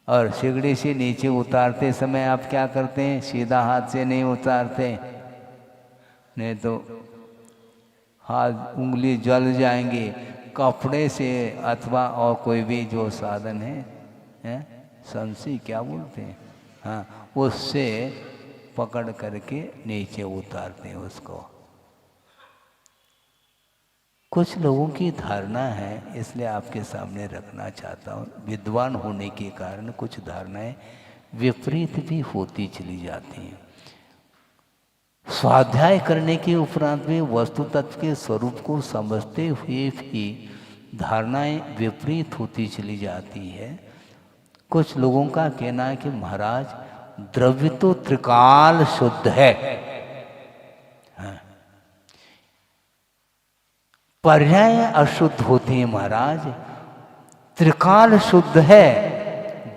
और सिगड़ी से नीचे उतारते समय आप क्या करते हैं? सीधा हाथ से नहीं उतारते, नहीं तो हाथ उंगली जल जाएंगे। कपड़े से अथवा और कोई भी जो साधन है संसी क्या बोलते हैं, हाँ, उससे पकड़ करके नीचे उतारते हैं उसको। कुछ लोगों की धारणा है, इसलिए आपके सामने रखना चाहता हूँ। विद्वान होने के कारण कुछ धारणाएं विपरीत भी होती चली जाती हैं। स्वाध्याय करने के उपरांत में वस्तु तत्व के स्वरूप को समझते हुए भी धारणाएं विपरीत होती चली जाती है। कुछ लोगों का कहना है कि महाराज द्रव्य तो त्रिकाल शुद्ध है, पर्याय अशुद्ध होते हैं महाराज। त्रिकाल शुद्ध है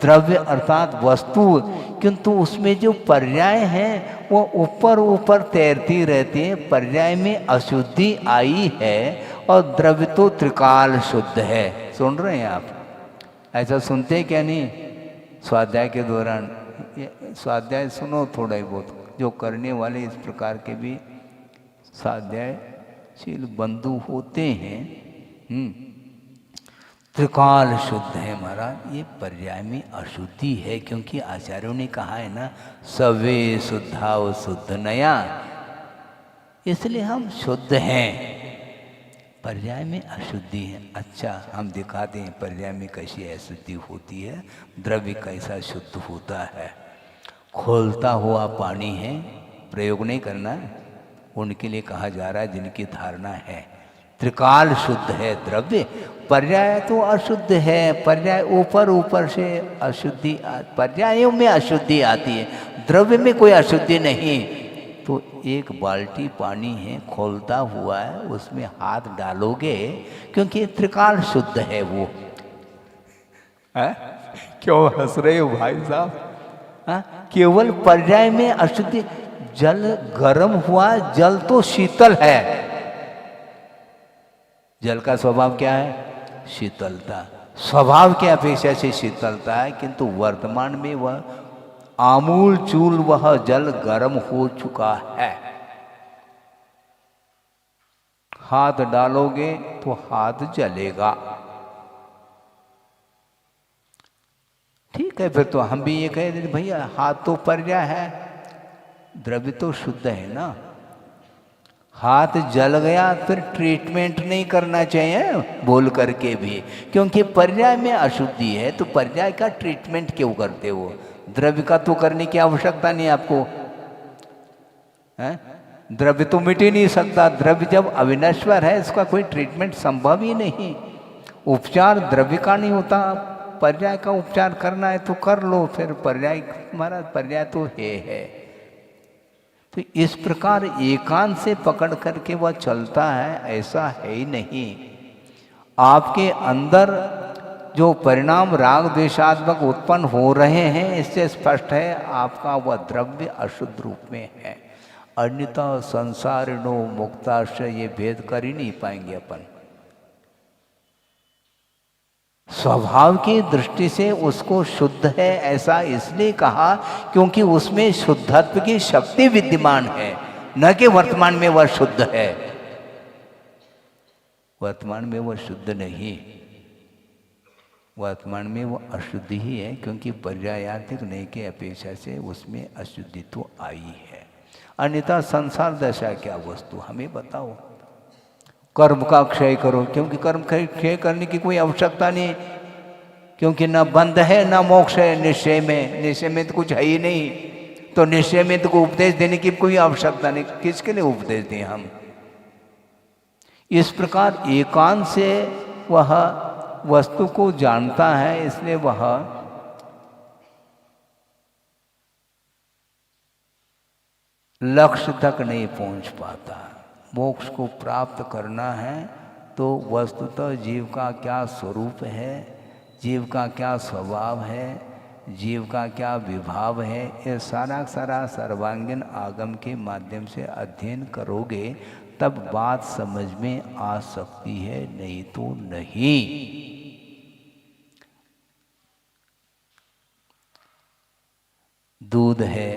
द्रव्य अर्थात वस्तु, किंतु उसमें जो पर्याय हैं वो ऊपर ऊपर तैरती रहती हैं। पर्याय में अशुद्धि आई है और द्रव्य तो त्रिकाल शुद्ध है। सुन रहे हैं आप? ऐसा सुनते क्या नहीं? स्वाध्याय के दौरान स्वाध्याय सुनो थोड़ा ही बहुत, जो करने वाले इस प्रकार के भी स्वाध्यायशील बंधु होते हैं। त्रिकाल शुद्ध है महाराज, ये पर्याय में अशुद्धि है, क्योंकि आचार्यों ने कहा है ना, सवे शुद्धाव शुद्ध नया, इसलिए हम शुद्ध हैं। पर्याय में अशुद्धि है। अच्छा, हम दिखाते हैं पर्याय में कैसी अशुद्धि होती है, द्रव्य कैसा शुद्ध होता है। खोलता हुआ पानी है, प्रयोग नहीं करना है, उनके लिए कहा जा रहा है जिनकी धारणा है त्रिकाल शुद्ध है द्रव्य, पर्याय तो अशुद्ध है। पर्याय ऊपर ऊपर से अशुद्धि, पर्यायों में अशुद्धि आती है, द्रव्य में कोई अशुद्धि नहीं। तो एक बाल्टी पानी है, खोलता हुआ है, उसमें हाथ डालोगे क्योंकि त्रिकाल शुद्ध है वो। क्यों हंस रहे हो भाई साहब? केवल पर्याय में अशुद्धि। जल गर्म हुआ, जल तो शीतल है। जल का स्वभाव क्या है? शीतलता। स्वभाव के अपेक्षा से शीतलता है, किंतु वर्तमान में वह आमूल चूल वह जल गर्म हो चुका है। हाथ डालोगे तो हाथ जलेगा। ठीक है, फिर तो हम भी ये कह देते भैया हाथ तो पर्याय है, द्रव्य तो शुद्ध है ना। हाथ जल गया फिर ट्रीटमेंट नहीं करना चाहिए बोल करके भी, क्योंकि पर्याय में अशुद्धि है तो पर्याय का ट्रीटमेंट क्यों करते हो? द्रव्य का तो करने की आवश्यकता नहीं आपको है। द्रव्य तो मिट ही नहीं सकता, द्रव्य जब अविनश्वर है इसका कोई ट्रीटमेंट संभव ही नहीं। उपचार द्रव्य का नहीं होता, पर्याय का उपचार करना है तो कर लो, फिर पर्याय महाराज पर्याय तो है। तो इस प्रकार एकांत से पकड़ करके वह चलता है ऐसा है ही नहीं। आपके अंदर जो परिणाम राग द्वेषात्मक उत्पन्न हो रहे हैं इससे स्पष्ट है आपका वह द्रव्य अशुद्ध रूप में है। अन्यथा संसारिणो मुक्ताश्रय ये भेद कर ही नहीं पाएंगे अपन। स्वभाव की दृष्टि से उसको शुद्ध है ऐसा इसलिए कहा क्योंकि उसमें शुद्धत्व की शक्ति विद्यमान है, न कि वर्तमान में वह शुद्ध है। वर्तमान में वह शुद्ध नहीं, वर्तमान में वह अशुद्ध ही है, क्योंकि पर्यायार्थिक नहीं के अपेक्षा से उसमें अशुद्धि तो आई है। अन्यथा संसार दशा क्या वस्तु हमें बताओ। कर्म का क्षय करो, क्योंकि कर्म क्षय करने की कोई आवश्यकता नहीं, क्योंकि न बंध है न मोक्ष है निश्चय में। निश्चय में तो कुछ है ही नहीं, तो निश्चय में तो कोई उपदेश देने की कोई आवश्यकता नहीं। किसके लिए उपदेश दें हम? इस प्रकार एकांत से वह वस्तु को जानता है, इसलिए वह लक्ष्य तक नहीं पहुंच पाता। मोक्ष को प्राप्त करना है तो वस्तुतः जीव का क्या स्वरूप है, जीव का क्या स्वभाव है, जीव का क्या विभाव है, ये सारा सारा सर्वांगीण आगम के माध्यम से अध्ययन करोगे तब बात समझ में आ सकती है, नहीं तो नहीं। दूध है,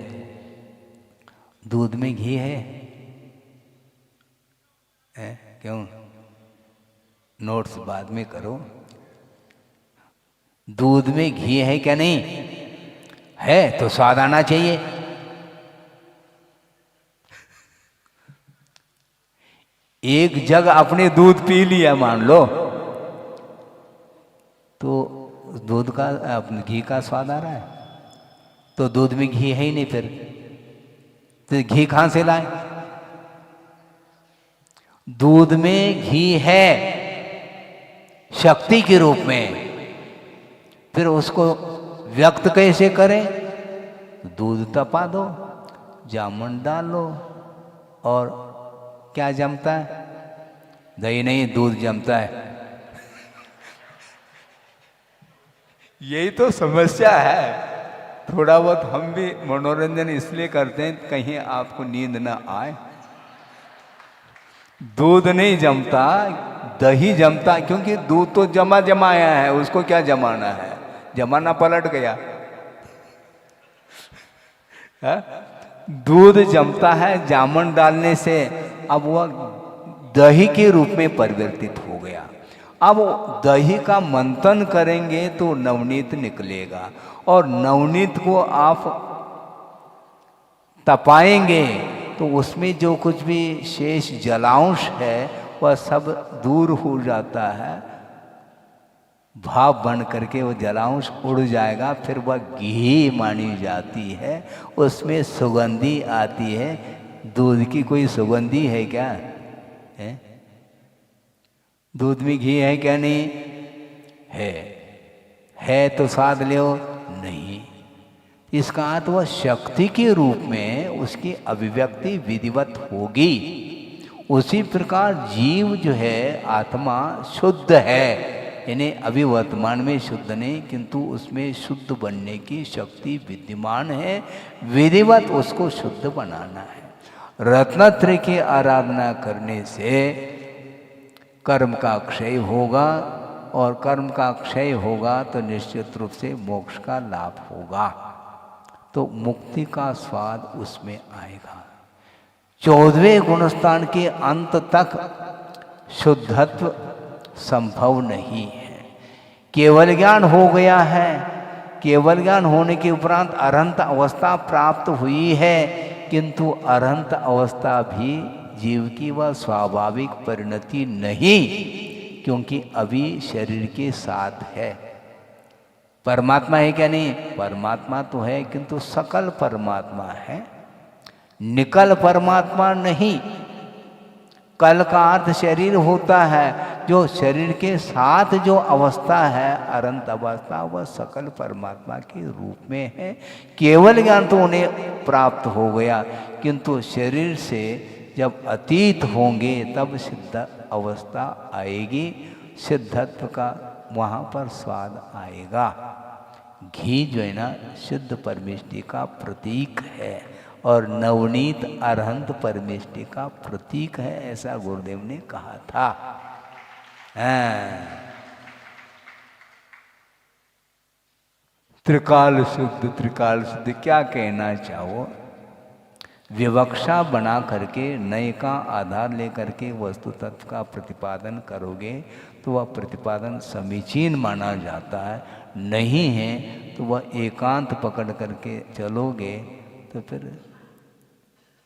दूध में घी है? क्यों? नोट्स बाद में करो। दूध में घी है क्या? नहीं है तो स्वाद आना चाहिए। एक जग अपने दूध पी लिया मान लो, तो दूध का अपने घी का स्वाद आ रहा है, तो दूध में घी है ही नहीं, फिर तो घी कहां से लाए? दूध में घी है शक्ति के रूप में, फिर उसको व्यक्त कैसे करें? दूध तपा दो, जामुन डाल लो, और क्या जमता है? दही नहीं, दूध जमता है। यही तो समस्या है। थोड़ा बहुत हम भी मनोरंजन इसलिए करते हैं कहीं आपको नींद ना आए। दूध नहीं जमता, दही जमता, क्योंकि दूध तो जमा जमाया है, उसको क्या जमाना है? जमाना पलट गया है? दूध जमता है जामुन डालने से, अब वह दही के रूप में परिवर्तित हो गया। अब दही का मंथन करेंगे तो नवनीत निकलेगा, और नवनीत को आप तपाएंगे तो उसमें जो कुछ भी शेष जलांश है वह सब दूर हो जाता है, भाप बन करके वो जलांश उड़ जाएगा, फिर वह घी मानी जाती है, उसमें सुगंधी आती है। दूध की कोई सुगंधी है क्या? है? दूध में घी है क्या? नहीं है तो स्वाद लो, नहीं। इसका अर्थ वह शक्ति के रूप में उसकी अभिव्यक्ति विधिवत होगी। उसी प्रकार जीव जो है आत्मा शुद्ध है, यानी अभी वर्तमान में शुद्ध नहीं, किंतु उसमें शुद्ध बनने की शक्ति विद्यमान है। विधिवत उसको शुद्ध बनाना है। रत्नत्रय की आराधना करने से कर्म का क्षय होगा, और कर्म का क्षय होगा तो निश्चित रूप से मोक्ष का लाभ होगा। तो मुक्ति का स्वाद उसमें आएगा। 14वें गुणस्थान के अंत तक शुद्धत्व संभव नहीं है। केवल ज्ञान हो गया है, केवल ज्ञान होने के उपरांत अरहंत अवस्था प्राप्त हुई है, किंतु अरहंत अवस्था भी जीव की वह स्वाभाविक परिणति नहीं, क्योंकि अभी शरीर के साथ है। परमात्मा है क्या? नहीं, परमात्मा तो है, किंतु सकल परमात्मा है, निकल परमात्मा नहीं। कल का अर्थ शरीर होता है, जो शरीर के साथ जो अवस्था है अनंत अवस्था, वह सकल परमात्मा के रूप में है। केवल ज्ञान तो उन्हें प्राप्त हो गया, किंतु शरीर से जब अतीत होंगे तब सिद्ध अवस्था आएगी, सिद्धत्व का वहाँ पर स्वाद आएगा। घी जो है ना शुद्ध परमेष्टि का प्रतीक है और नवनीत अरहंत परमेष्टि का प्रतीक है, ऐसा गुरुदेव ने कहा था। त्रिकाल शुद्ध, त्रिकाल शुद्ध क्या कहना चाहो? विवक्षा बना करके नए का आधार लेकर के वस्तु तत्व का प्रतिपादन करोगे तो वह प्रतिपादन समीचीन माना जाता है। नहीं है तो वह एकांत पकड़ करके चलोगे तो फिर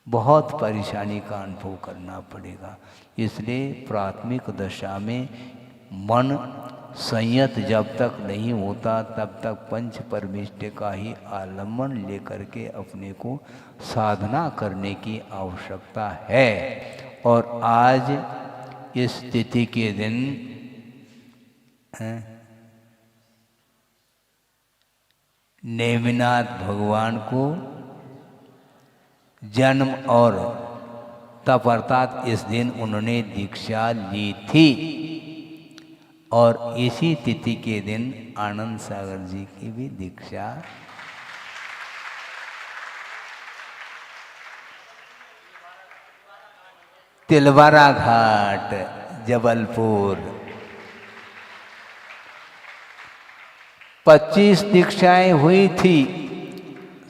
बहुत परेशानी का अनुभव करना पड़ेगा। इसलिए प्राथमिक दशा में मन संयत जब तक नहीं होता तब तक पंच परमेष्टि का ही आलम्बन लेकर के अपने को साधना करने की आवश्यकता है। और आज इस तिथि के दिन नेमिनाथ भगवान को जन्म और तप अर्थात इस दिन उन्होंने दीक्षा ली थी, और इसी तिथि के दिन आनंद सागर जी की भी दीक्षा तिलवारा घाट जबलपुर। 25 दीक्षाएं हुई थी।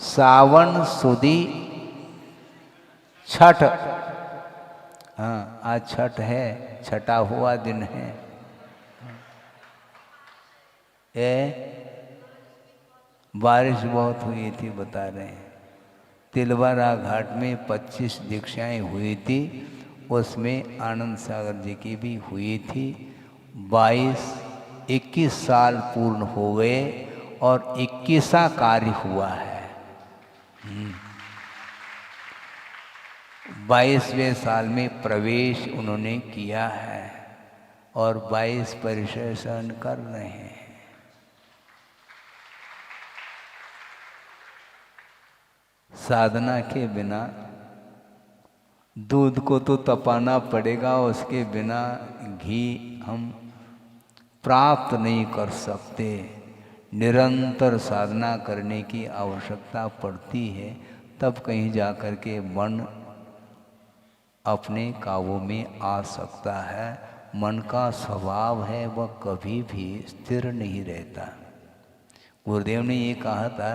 सावन सुदी छठ, हाँ आज छठ है, छठा हुआ दिन है। बारिश बहुत हुई थी बता रहे हैं। तिलवारा घाट में 25 दीक्षाएं हुई थी, उसमें आनंद सागर जी की भी हुई थी। 21 साल पूर्ण हो गए और 21वां कार्य हुआ है। 22वें साल में प्रवेश उन्होंने किया है और 22 परिचय सहन कर रहे हैं। साधना के बिना दूध को तो तपाना पड़ेगा, उसके बिना घी हम प्राप्त नहीं कर सकते। निरंतर साधना करने की आवश्यकता पड़ती है, तब कहीं जा कर के मन अपने काबू में आ सकता है। मन का स्वभाव है वह कभी भी स्थिर नहीं रहता। गुरुदेव ने ये कहा था,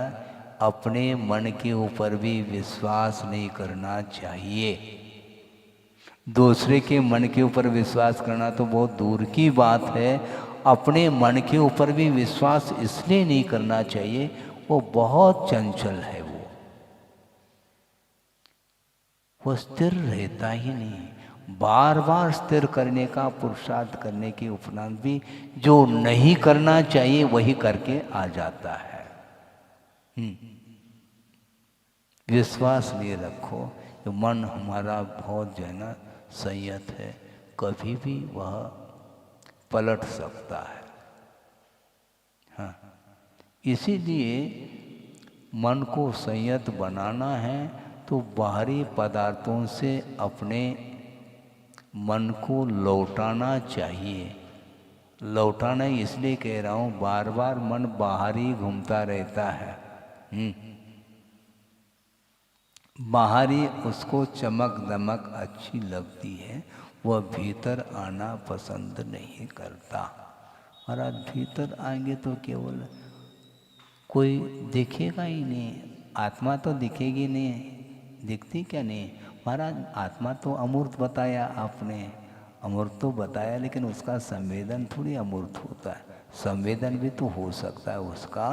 अपने मन के ऊपर भी विश्वास नहीं करना चाहिए। दूसरे के मन के ऊपर विश्वास करना तो बहुत दूर की बात है, अपने मन के ऊपर भी विश्वास इसलिए नहीं करना चाहिए, वो बहुत चंचल है। वो स्थिर रहता ही नहीं। बार बार स्थिर करने का पुरुषार्थ करने के उपरांत भी जो नहीं करना चाहिए वही करके आ जाता है। विश्वास लिए रखो कि मन हमारा बहुत जो है ना संयत है, कभी भी वह पलट सकता है। हाँ, इसीलिए मन को संयत बनाना है तो बाहरी पदार्थों से अपने मन को लौटाना चाहिए। लौटाना इसलिए कह रहा हूँ, बार बार मन बाहर ही घूमता रहता है। बाहरी उसको चमक दमक अच्छी लगती है, वह भीतर आना पसंद नहीं करता। और आज भीतर आएंगे तो केवल कोई देखेगा ही नहीं, आत्मा तो दिखेगी नहीं, दिखती क्या नहीं महाराज? आत्मा तो अमूर्त बताया आपने, अमूर्त तो बताया, लेकिन उसका संवेदन थोड़ी अमूर्त होता है, संवेदन भी तो हो सकता है उसका।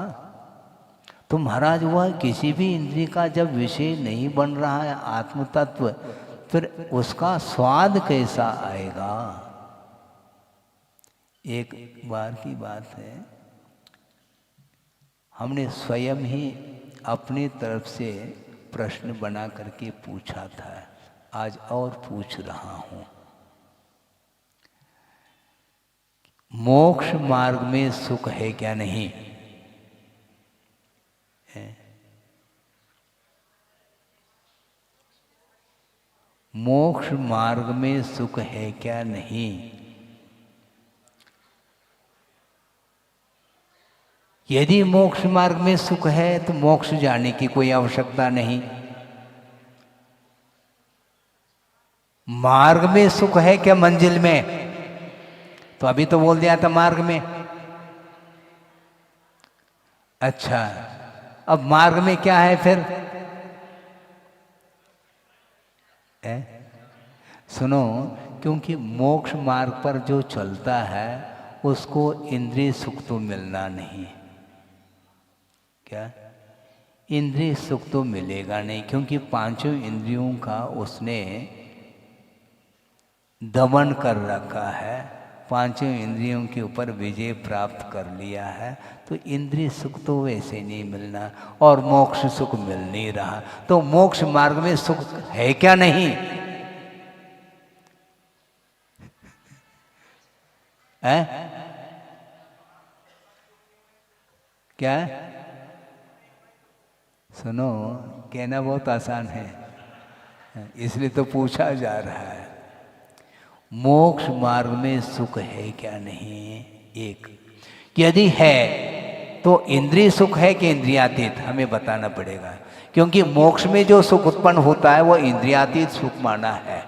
तो महाराज वह किसी भी इंद्रिय का जब विषय नहीं बन रहा है आत्म तत्व, फिर उसका स्वाद कैसा आएगा? एक बार की बात है, हमने स्वयं ही अपनी तरफ से प्रश्न बना करके पूछा था, आज और पूछ रहा हूं। मोक्ष मार्ग में सुख है क्या नहीं है? मोक्ष मार्ग में सुख है क्या नहीं? यदि मोक्ष मार्ग में सुख है तो मोक्ष जाने की कोई आवश्यकता नहीं। मार्ग में सुख है क्या मंजिल में? तो अभी तो बोल दिया था मार्ग में। अच्छा, अब मार्ग में क्या है फिर? सुनो, क्योंकि मोक्ष मार्ग पर जो चलता है उसको इंद्रिय सुख तो मिलना नहीं। क्या? इंद्रिय सुख तो मिलेगा नहीं, क्योंकि पांचों इंद्रियों का उसने दमन कर रखा है, पांचों इंद्रियों के ऊपर विजय प्राप्त कर लिया है। तो इंद्रिय सुख तो वैसे नहीं मिलना, और मोक्ष सुख मिल नहीं रहा। तो मोक्ष मार्ग में सुख है क्या नहीं? है? क्या? सुनो, कहना बहुत आसान है, इसलिए तो पूछा जा रहा है। मोक्ष मार्ग में सुख है क्या नहीं? एक, यदि है तो इंद्रिय सुख है कि इंद्रियातीत, हमें बताना पड़ेगा, क्योंकि मोक्ष में जो सुख उत्पन्न होता है वो इंद्रियातीत सुख माना है।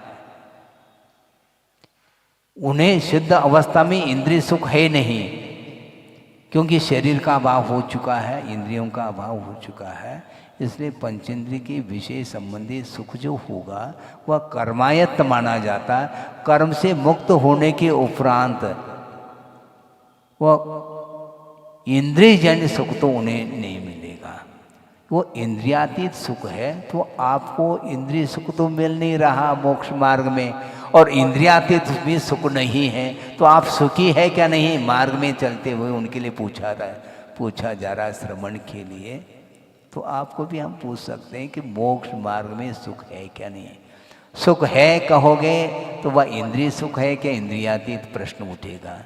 उन्हें सिद्ध अवस्था में इंद्रिय सुख है नहीं, क्योंकि शरीर का अभाव हो चुका है, इंद्रियों का अभाव हो चुका है। इसलिए पंचेंद्रिय के विषय संबंधी सुख जो होगा वह कर्मायत्त माना जाता है। कर्म से मुक्त होने के उपरांत वह इंद्रियजन्य सुख तो उन्हें नहीं मिलेगा, वो इंद्रियातीत सुख है। तो आपको इंद्रिय सुख तो मिल नहीं रहा मोक्ष मार्ग में, और इंद्रियातीत भी सुख नहीं है, तो आप सुखी है क्या नहीं? मार्ग में चलते हुए उनके लिए पूछा जा रहा है श्रवण के लिए। तो आपको भी हम पूछ सकते हैं कि मोक्ष मार्ग में सुख है क्या नहीं? सुख है कहोगे तो वह इंद्रिय सुख है क्या इंद्रियातीत? प्रश्न उठेगा।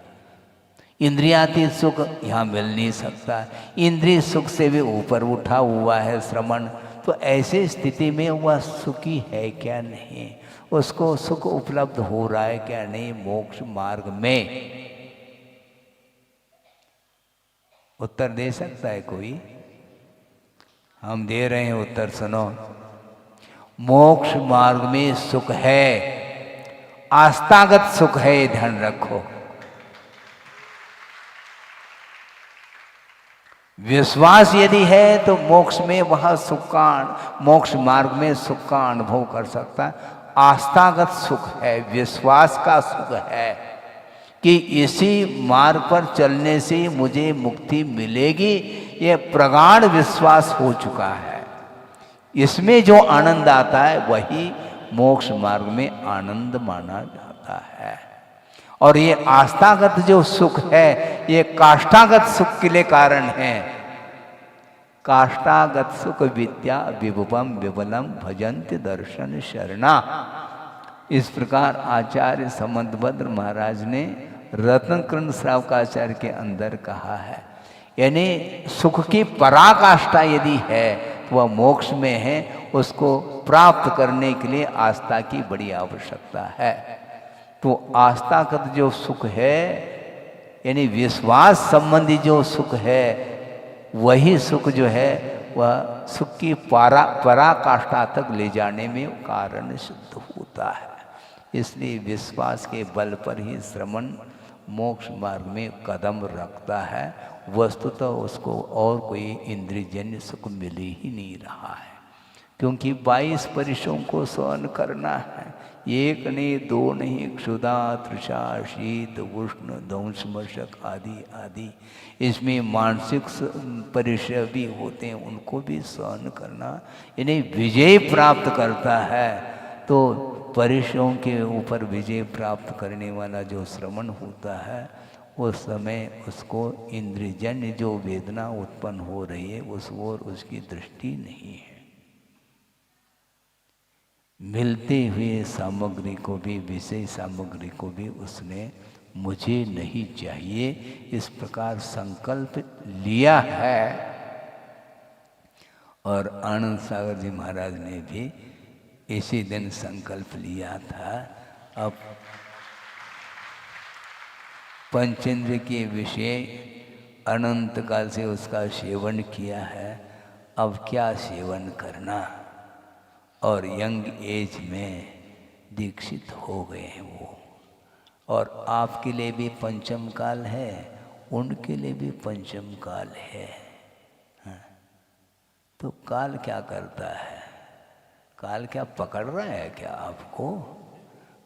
इंद्रियातीत सुख यहाँ मिल नहीं सकता, इंद्रिय सुख से भी ऊपर उठा हुआ है श्रवण। तो ऐसे स्थिति में वह सुखी है क्या नहीं? उसको सुख उपलब्ध हो रहा है क्या नहीं मोक्ष मार्ग में? उत्तर दे सकता है कोई? हम दे रहे हैं उत्तर, सुनो। मोक्ष मार्ग में सुख है, आस्थागत सुख है, ध्यान रखो। विश्वास यदि है तो मोक्ष में वह सुख का, मोक्ष मार्ग में सुख का अनुभव कर सकता है। आस्थागत सुख है, विश्वास का सुख है कि इसी मार्ग पर चलने से मुझे मुक्ति मिलेगी, यह प्रगाढ़ विश्वास हो चुका है। इसमें जो आनंद आता है वही मोक्ष मार्ग में आनंद माना जाता है। और ये आस्थागत जो सुख है ये काष्ठागत सुख के लिए कारण है। काष्ठागत सुख विद्या विभुवम विबलम भजन्ति दर्शन शरणा। इस प्रकार आचार्य समंतभद्र महाराज ने रत्नकर्ण श्रावकाचार्य के अंदर कहा है। यानी सुख की पराकाष्ठा यदि है तो वह मोक्ष में है, उसको प्राप्त करने के लिए आस्था की बड़ी आवश्यकता है। तो आस्थागत जो सुख है यानी विश्वास संबंधी जो सुख है, वही सुख जो है वह सुख की पराकाष्ठा तक ले जाने में कारण सिद्ध होता है। इसलिए विश्वास के बल पर ही श्रवण मोक्ष मार्ग में कदम रखता है, वस्तुतः उसको और कोई इंद्रियजन्य सुख मिल ही नहीं रहा है, क्योंकि 22 परिसों को सहन करना है। एक नहीं, दो नहीं, क्षुधा, तृषा, शीत, उष्ण, ध्वंस, मशक आदि आदि। इसमें मानसिक परिचय भी होते हैं, उनको भी सहन करना, इन्हें विजय प्राप्त करता है। तो परिसों के ऊपर विजय प्राप्त करने वाला जो श्रवण होता है, उस समय उसको इंद्रियजन्य जो वेदना उत्पन्न हो रही है उस ओर उसकी दृष्टि नहीं है। मिलते हुए सामग्री को भी, विषय सामग्री को भी उसने मुझे नहीं चाहिए इस प्रकार संकल्प लिया है। और आनंद सागर जी महाराज ने भी इसी दिन संकल्प लिया था। अब पंचेंद्र के विषय अनंत काल से उसका सेवन किया है, अब क्या सेवन करना। और यंग एज में दीक्षित हो गए हैं वो। और आपके लिए भी पंचम काल है, उनके लिए भी पंचम काल है। हाँ। तो काल क्या करता है? काल क्या पकड़ रहा है क्या आपको?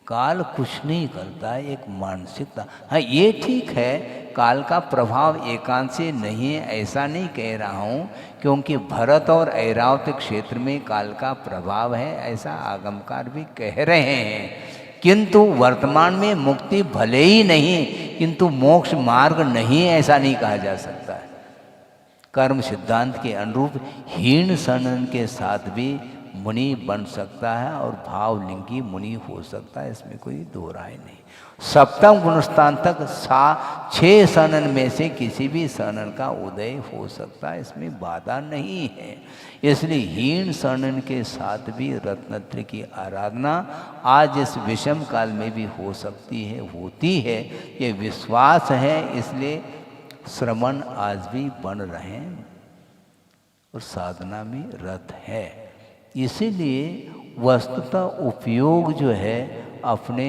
काल कुछ नहीं करता, एक मानसिकता। हाँ, ये ठीक है, काल का प्रभाव एकांत से नहीं है ऐसा नहीं कह रहा हूँ, क्योंकि भरत और ऐरावत क्षेत्र में काल का प्रभाव है ऐसा आगमकार भी कह रहे हैं। किंतु वर्तमान में मुक्ति भले ही नहीं, किंतु मोक्ष मार्ग नहीं ऐसा नहीं कहा जा सकता है। कर्म सिद्धांत के अनुरूप हीन सनन के साथ भी मुनि बन सकता है और भावलिंगी मुनि हो सकता है, इसमें कोई दो राय नहीं। सप्तम गुणस्थान तक 6 सनन में से किसी भी सनन का उदय हो सकता है, इसमें बाधा नहीं है। इसलिए हीन सनन के साथ भी रत्नत्र की आराधना आज इस विषम काल में भी हो सकती है, होती है, ये विश्वास है। इसलिए श्रवण आज भी बन रहे हैं और साधना में रत है। इसीलिए वस्तुतः उपयोग जो है अपने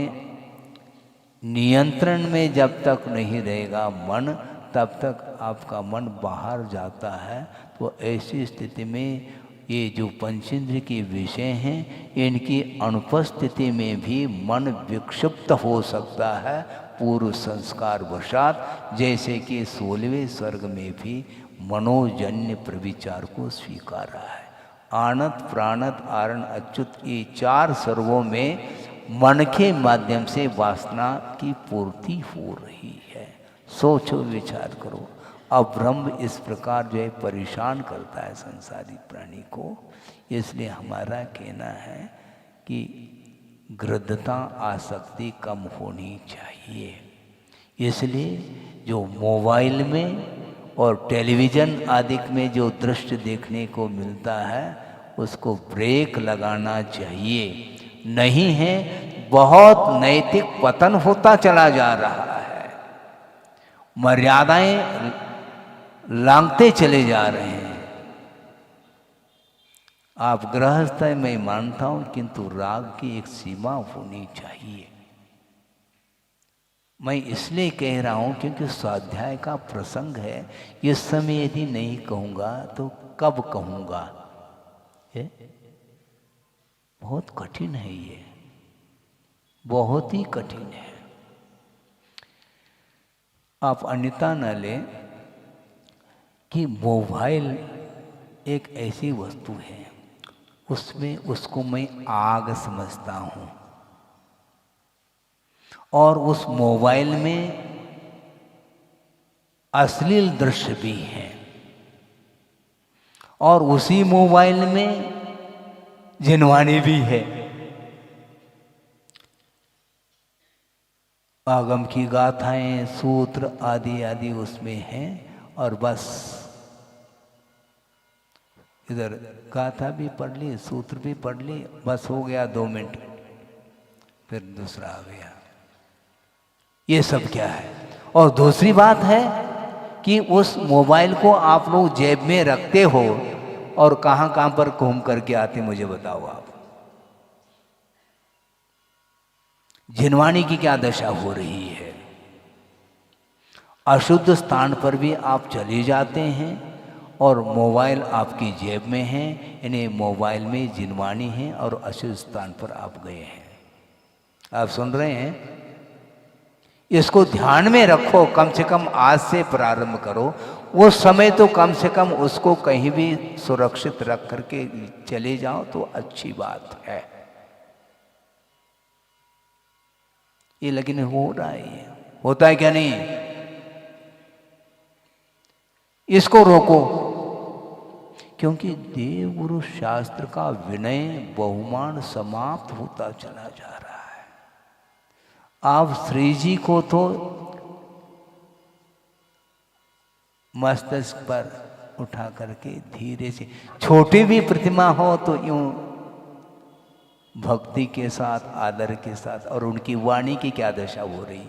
नियंत्रण में जब तक नहीं रहेगा मन, तब तक आपका मन बाहर जाता है। तो ऐसी स्थिति में ये जो पंचेंद्र के विषय हैं, इनकी अनुपस्थिति में भी मन विक्षिप्त हो सकता है पूर्व संस्कार वशात, जैसे कि 16वें स्वर्ग में भी मनोजन्य प्रविचार को स्वीकार रहा है। आनत, प्राणत, आरण, अच्युत, ये 4 सर्वों में मन के माध्यम से वासना की पूर्ति हो रही है। सोचो, विचार करो। अब ब्रह्म इस प्रकार जो है परेशान करता है संसारी प्राणी को। इसलिए हमारा कहना है कि गृद्धता, आसक्ति कम होनी चाहिए। इसलिए जो मोबाइल में और टेलीविज़न आदि में जो दृश्य देखने को मिलता है उसको ब्रेक लगाना चाहिए। नहीं है, बहुत नैतिक पतन होता चला जा रहा है, मर्यादाएं लांघते चले जा रहे हैं। आप गृहस्थ है, मैं मानता हूं, किंतु राग की एक सीमा होनी चाहिए। मैं इसलिए कह रहा हूं क्योंकि स्वाध्याय का प्रसंग है। इस समय यदि नहीं कहूँगा तो कब कहूँगा? बहुत कठिन है, ये बहुत ही कठिन है। आप अन्यथा न लें कि मोबाइल एक ऐसी वस्तु है, उसमें उसको मैं आग समझता हूँ, और उस मोबाइल में अश्लील दृश्य भी हैं, और उसी मोबाइल में जिनवानी भी है। आगम की गाथाएं, सूत्र आदि आदि उसमें हैं, और बस इधर गाथा भी पढ़ ली, सूत्र भी पढ़ ली, बस हो गया 2 मिनट, फिर दूसरा आ गया। ये सब क्या है? और दूसरी बात है कि उस मोबाइल को आप लोग जेब में रखते हो और कहां कहां पर घूम करके आते, मुझे बताओ आप। जिनवानी की क्या दशा हो रही है? अशुद्ध स्थान पर भी आप चले जाते हैं और मोबाइल आपकी जेब में है, यानी मोबाइल में जिनवानी है और अशुद्ध स्थान पर आप गए हैं। आप सुन रहे हैं? इसको ध्यान में रखो, कम से कम आज से प्रारंभ करो। वो समय तो कम से कम उसको कहीं भी सुरक्षित रख करके चले जाओ तो अच्छी बात है। ये लेकिन हो रहा है, ये होता है क्या नहीं? इसको रोको, क्योंकि देव गुरु शास्त्र का विनय बहुमान समाप्त होता चला जा रहा है। आप श्री जी को तो मस्तक पर उठा करके धीरे से, छोटी भी प्रतिमा हो तो यूं भक्ति के साथ, आदर के साथ, और उनकी वाणी की क्या दशा हो रही,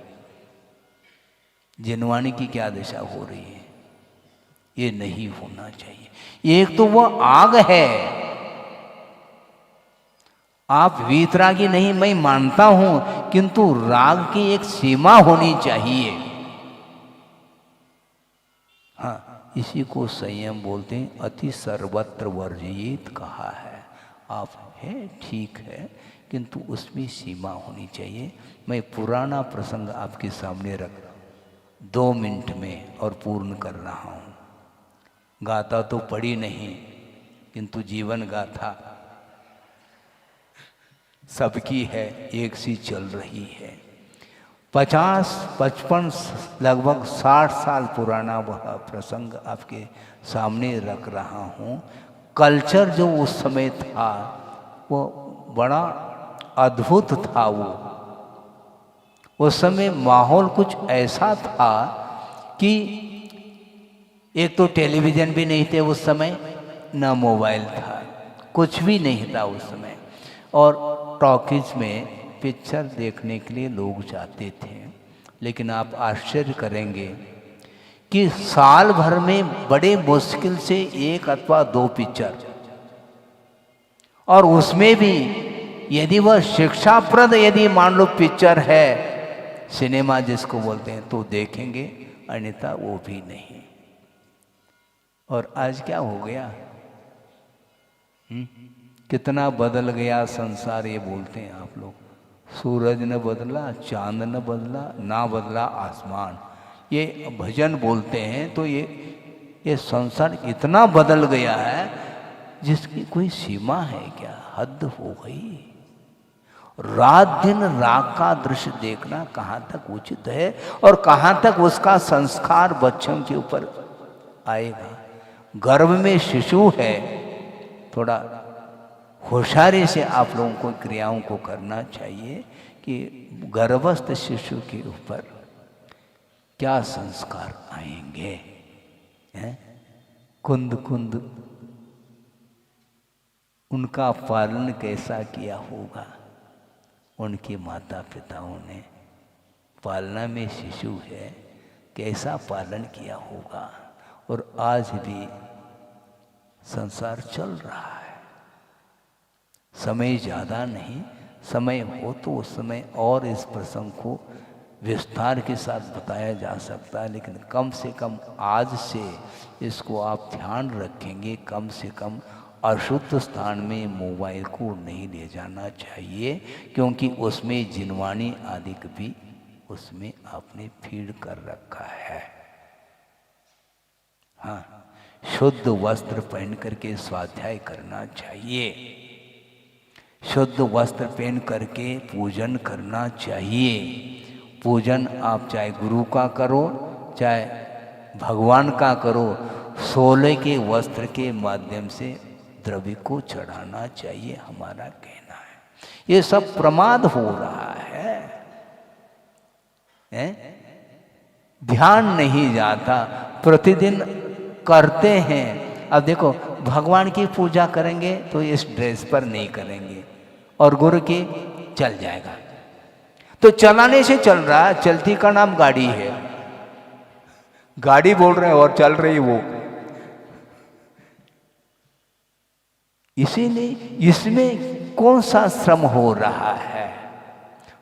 जिनवाणी की क्या दशा हो रही है, ये नहीं होना चाहिए। एक तो वो आग है, आप वीतरागी नहीं, मैं मानता हूं, किंतु राग की एक सीमा होनी चाहिए। हाँ, इसी को संयम बोलते हैं। अति सर्वत्र वर्जित कहा है। आप है ठीक है, किंतु उसमें सीमा होनी चाहिए। मैं पुराना प्रसंग आपके सामने रख 2 मिनट में और पूर्ण कर रहा हूँ। गाथा तो पढ़ी नहीं, किंतु जीवन गाथा सबकी है, एक सी चल रही है। 50, 55, लगभग 60 साल पुराना वह प्रसंग आपके सामने रख रहा हूँ। कल्चर जो उस समय था वो बड़ा अद्भुत था। वो उस समय माहौल कुछ ऐसा था कि एक तो टेलीविज़न भी नहीं थे उस समय, ना मोबाइल था, कुछ भी नहीं था उस समय। और टॉकीज में पिक्चर देखने के लिए लोग जाते थे। लेकिन आप आश्चर्य करेंगे कि साल भर में बड़े मुश्किल से 1 अथवा 2 पिक्चर, और उसमें भी यदि वह शिक्षाप्रद यदि मान लो पिक्चर है, सिनेमा जिसको बोलते हैं, तो देखेंगे, अन्यथा वो भी नहीं। और आज क्या हो गया? कितना बदल गया संसार, ये बोलते हैं आप लोग। सूरज न बदला, चांद न बदला, ना बदला आसमान, ये भजन बोलते हैं। तो ये संसार इतना बदल गया है जिसकी कोई सीमा है क्या? हद हो गई। रात दिन राग का दृश्य देखना कहाँ तक उचित है और कहाँ तक उसका संस्कार बच्चों के ऊपर आएगा? गर्भ में शिशु है, थोड़ा होशियारी से आप लोगों को क्रियाओं को करना चाहिए कि गर्भस्थ शिशु के ऊपर क्या संस्कार आएंगे, हैं? कुंद कुंद उनका पालन कैसा किया होगा उनके माता पिताओं ने। पालना में शिशु है, कैसा पालन किया होगा। और आज भी संसार चल रहा है। समय ज़्यादा नहीं, समय हो तो उस समय और इस प्रसंग को विस्तार के साथ बताया जा सकता है। लेकिन कम से कम आज से इसको आप ध्यान रखेंगे, कम से कम अशुद्ध स्थान में मोबाइल को नहीं ले जाना चाहिए, क्योंकि उसमें जिनवानी आदि भी उसमें आपने फीड कर रखा है। हाँ, शुद्ध वस्त्र पहन करके स्वाध्याय करना चाहिए, शुद्ध वस्त्र पहन करके पूजन करना चाहिए। पूजन आप चाहे गुरु का करो, चाहे भगवान का करो, 16 के वस्त्र के माध्यम से द्रव्य को चढ़ाना चाहिए, हमारा कहना है। ये सब प्रमाद हो रहा है, ध्यान नहीं जाता, प्रतिदिन करते हैं। अब देखो, भगवान की पूजा करेंगे तो इस ड्रेस पर नहीं करेंगे, और गुरु की चल जाएगा। तो चलाने से चल रहा है, चलती का नाम गाड़ी है, गाड़ी बोल रहे हैं और चल रही वो। इसीलिए इसमें कौन सा श्रम हो रहा है?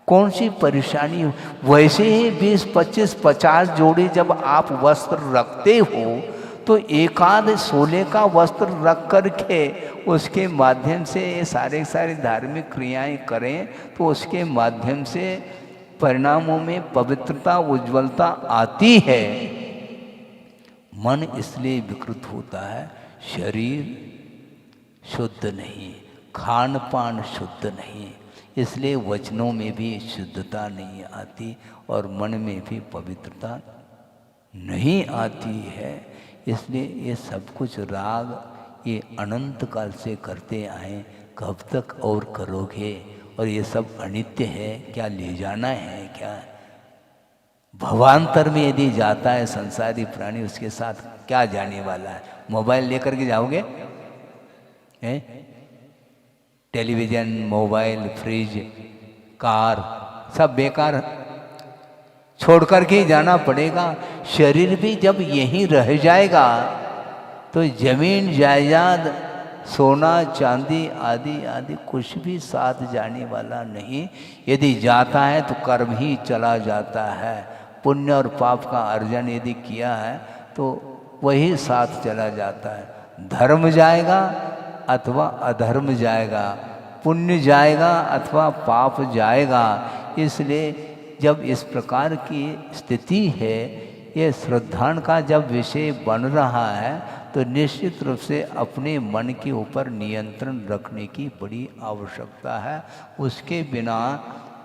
कौन सी परेशानी हो। वैसे ही 20, 25, 50 जोड़ी जब आप वस्त्र रखते हो तो एकाध 16 का वस्त्र रख करके उसके माध्यम से ये सारे धार्मिक क्रियाएं करें तो उसके माध्यम से परिणामों में पवित्रता उज्ज्वलता आती है। मन इसलिए विकृत होता है, शरीर शुद्ध नहीं, खान पान शुद्ध नहीं, इसलिए वचनों में भी शुद्धता नहीं आती और मन में भी पवित्रता नहीं आती है। इसलिए ये सब कुछ राग ये अनंत काल से करते आए, कब तक और करोगे। और ये सब अनित्य है, क्या ले जाना है क्या। भवांतर में यदि जाता है संसारी प्राणी, उसके साथ क्या जाने वाला है। मोबाइल लेकर के जाओगे, टेलीविज़न, मोबाइल, फ्रिज, कार सब बेकार छोड़ कर के जाना पड़ेगा। शरीर भी जब यहीं रह जाएगा तो जमीन जायदाद सोना चांदी आदि आदि कुछ भी साथ जाने वाला नहीं। यदि जाता है तो कर्म ही चला जाता है। पुण्य और पाप का अर्जन यदि किया है तो वही साथ चला जाता है। धर्म जाएगा अथवा अधर्म जाएगा, पुण्य जाएगा अथवा पाप जाएगा। इसलिए जब इस प्रकार की स्थिति है, ये श्रद्धान का जब विषय बन रहा है तो निश्चित रूप से अपने मन के ऊपर नियंत्रण रखने की बड़ी आवश्यकता है। उसके बिना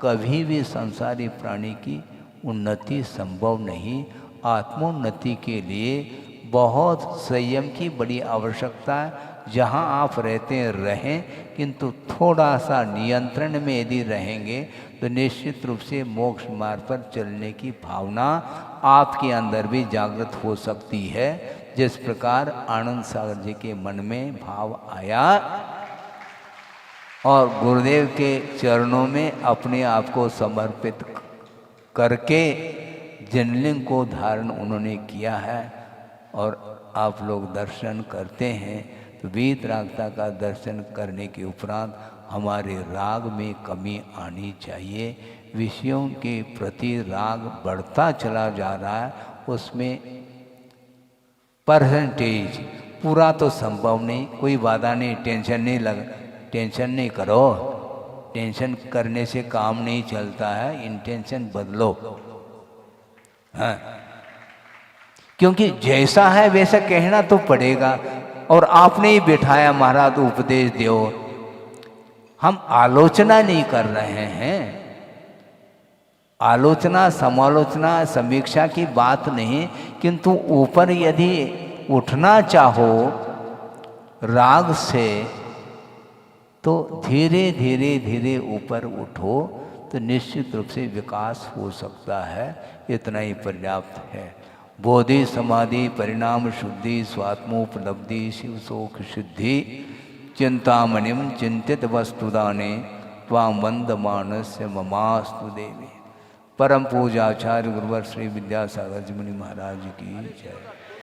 कभी भी संसारी प्राणी की उन्नति संभव नहीं। आत्मोन्नति के लिए बहुत संयम की बड़ी आवश्यकता है। जहाँ आप रहते हैं रहें, किंतु थोड़ा सा नियंत्रण में यदि रहेंगे तो निश्चित रूप से मोक्ष मार्ग पर चलने की भावना आपके अंदर भी जागृत हो सकती है। जिस प्रकार आनंद सागर जी के मन में भाव आया और गुरुदेव के चरणों में अपने आप को समर्पित करके जनलिंग को धारण उन्होंने किया है। और आप लोग दर्शन करते हैं तो वीतरागता का दर्शन करने के उपरांत हमारे राग में कमी आनी चाहिए। विषयों के प्रति राग बढ़ता चला जा रहा है, उसमें परसेंटेज पूरा तो संभव नहीं। कोई वादा नहीं, टेंशन नहीं करो। टेंशन करने से काम नहीं चलता है, इंटेंशन बदलो। हाँ, क्योंकि जैसा है वैसा कहना तो पड़ेगा। और आपने ही बिठाया महाराज उपदेश दो, हम आलोचना नहीं कर रहे हैं। आलोचना समालोचना समीक्षा की बात नहीं, किंतु ऊपर यदि उठना चाहो राग से तो धीरे धीरे धीरे ऊपर उठो तो निश्चित रूप से विकास हो सकता है। इतना ही पर्याप्त है। बोधि समाधि परिणाम शुद्धि स्वात्मोपलब्धि शिव शोक सिद्धि चिंतामणिम चिंतित वस्तुदाने त्वां वंदमानस्य ममास्तु देवी। परम पूजाचार्य गुरुवर श्री विद्यासागर जी मुनि महाराज की जय।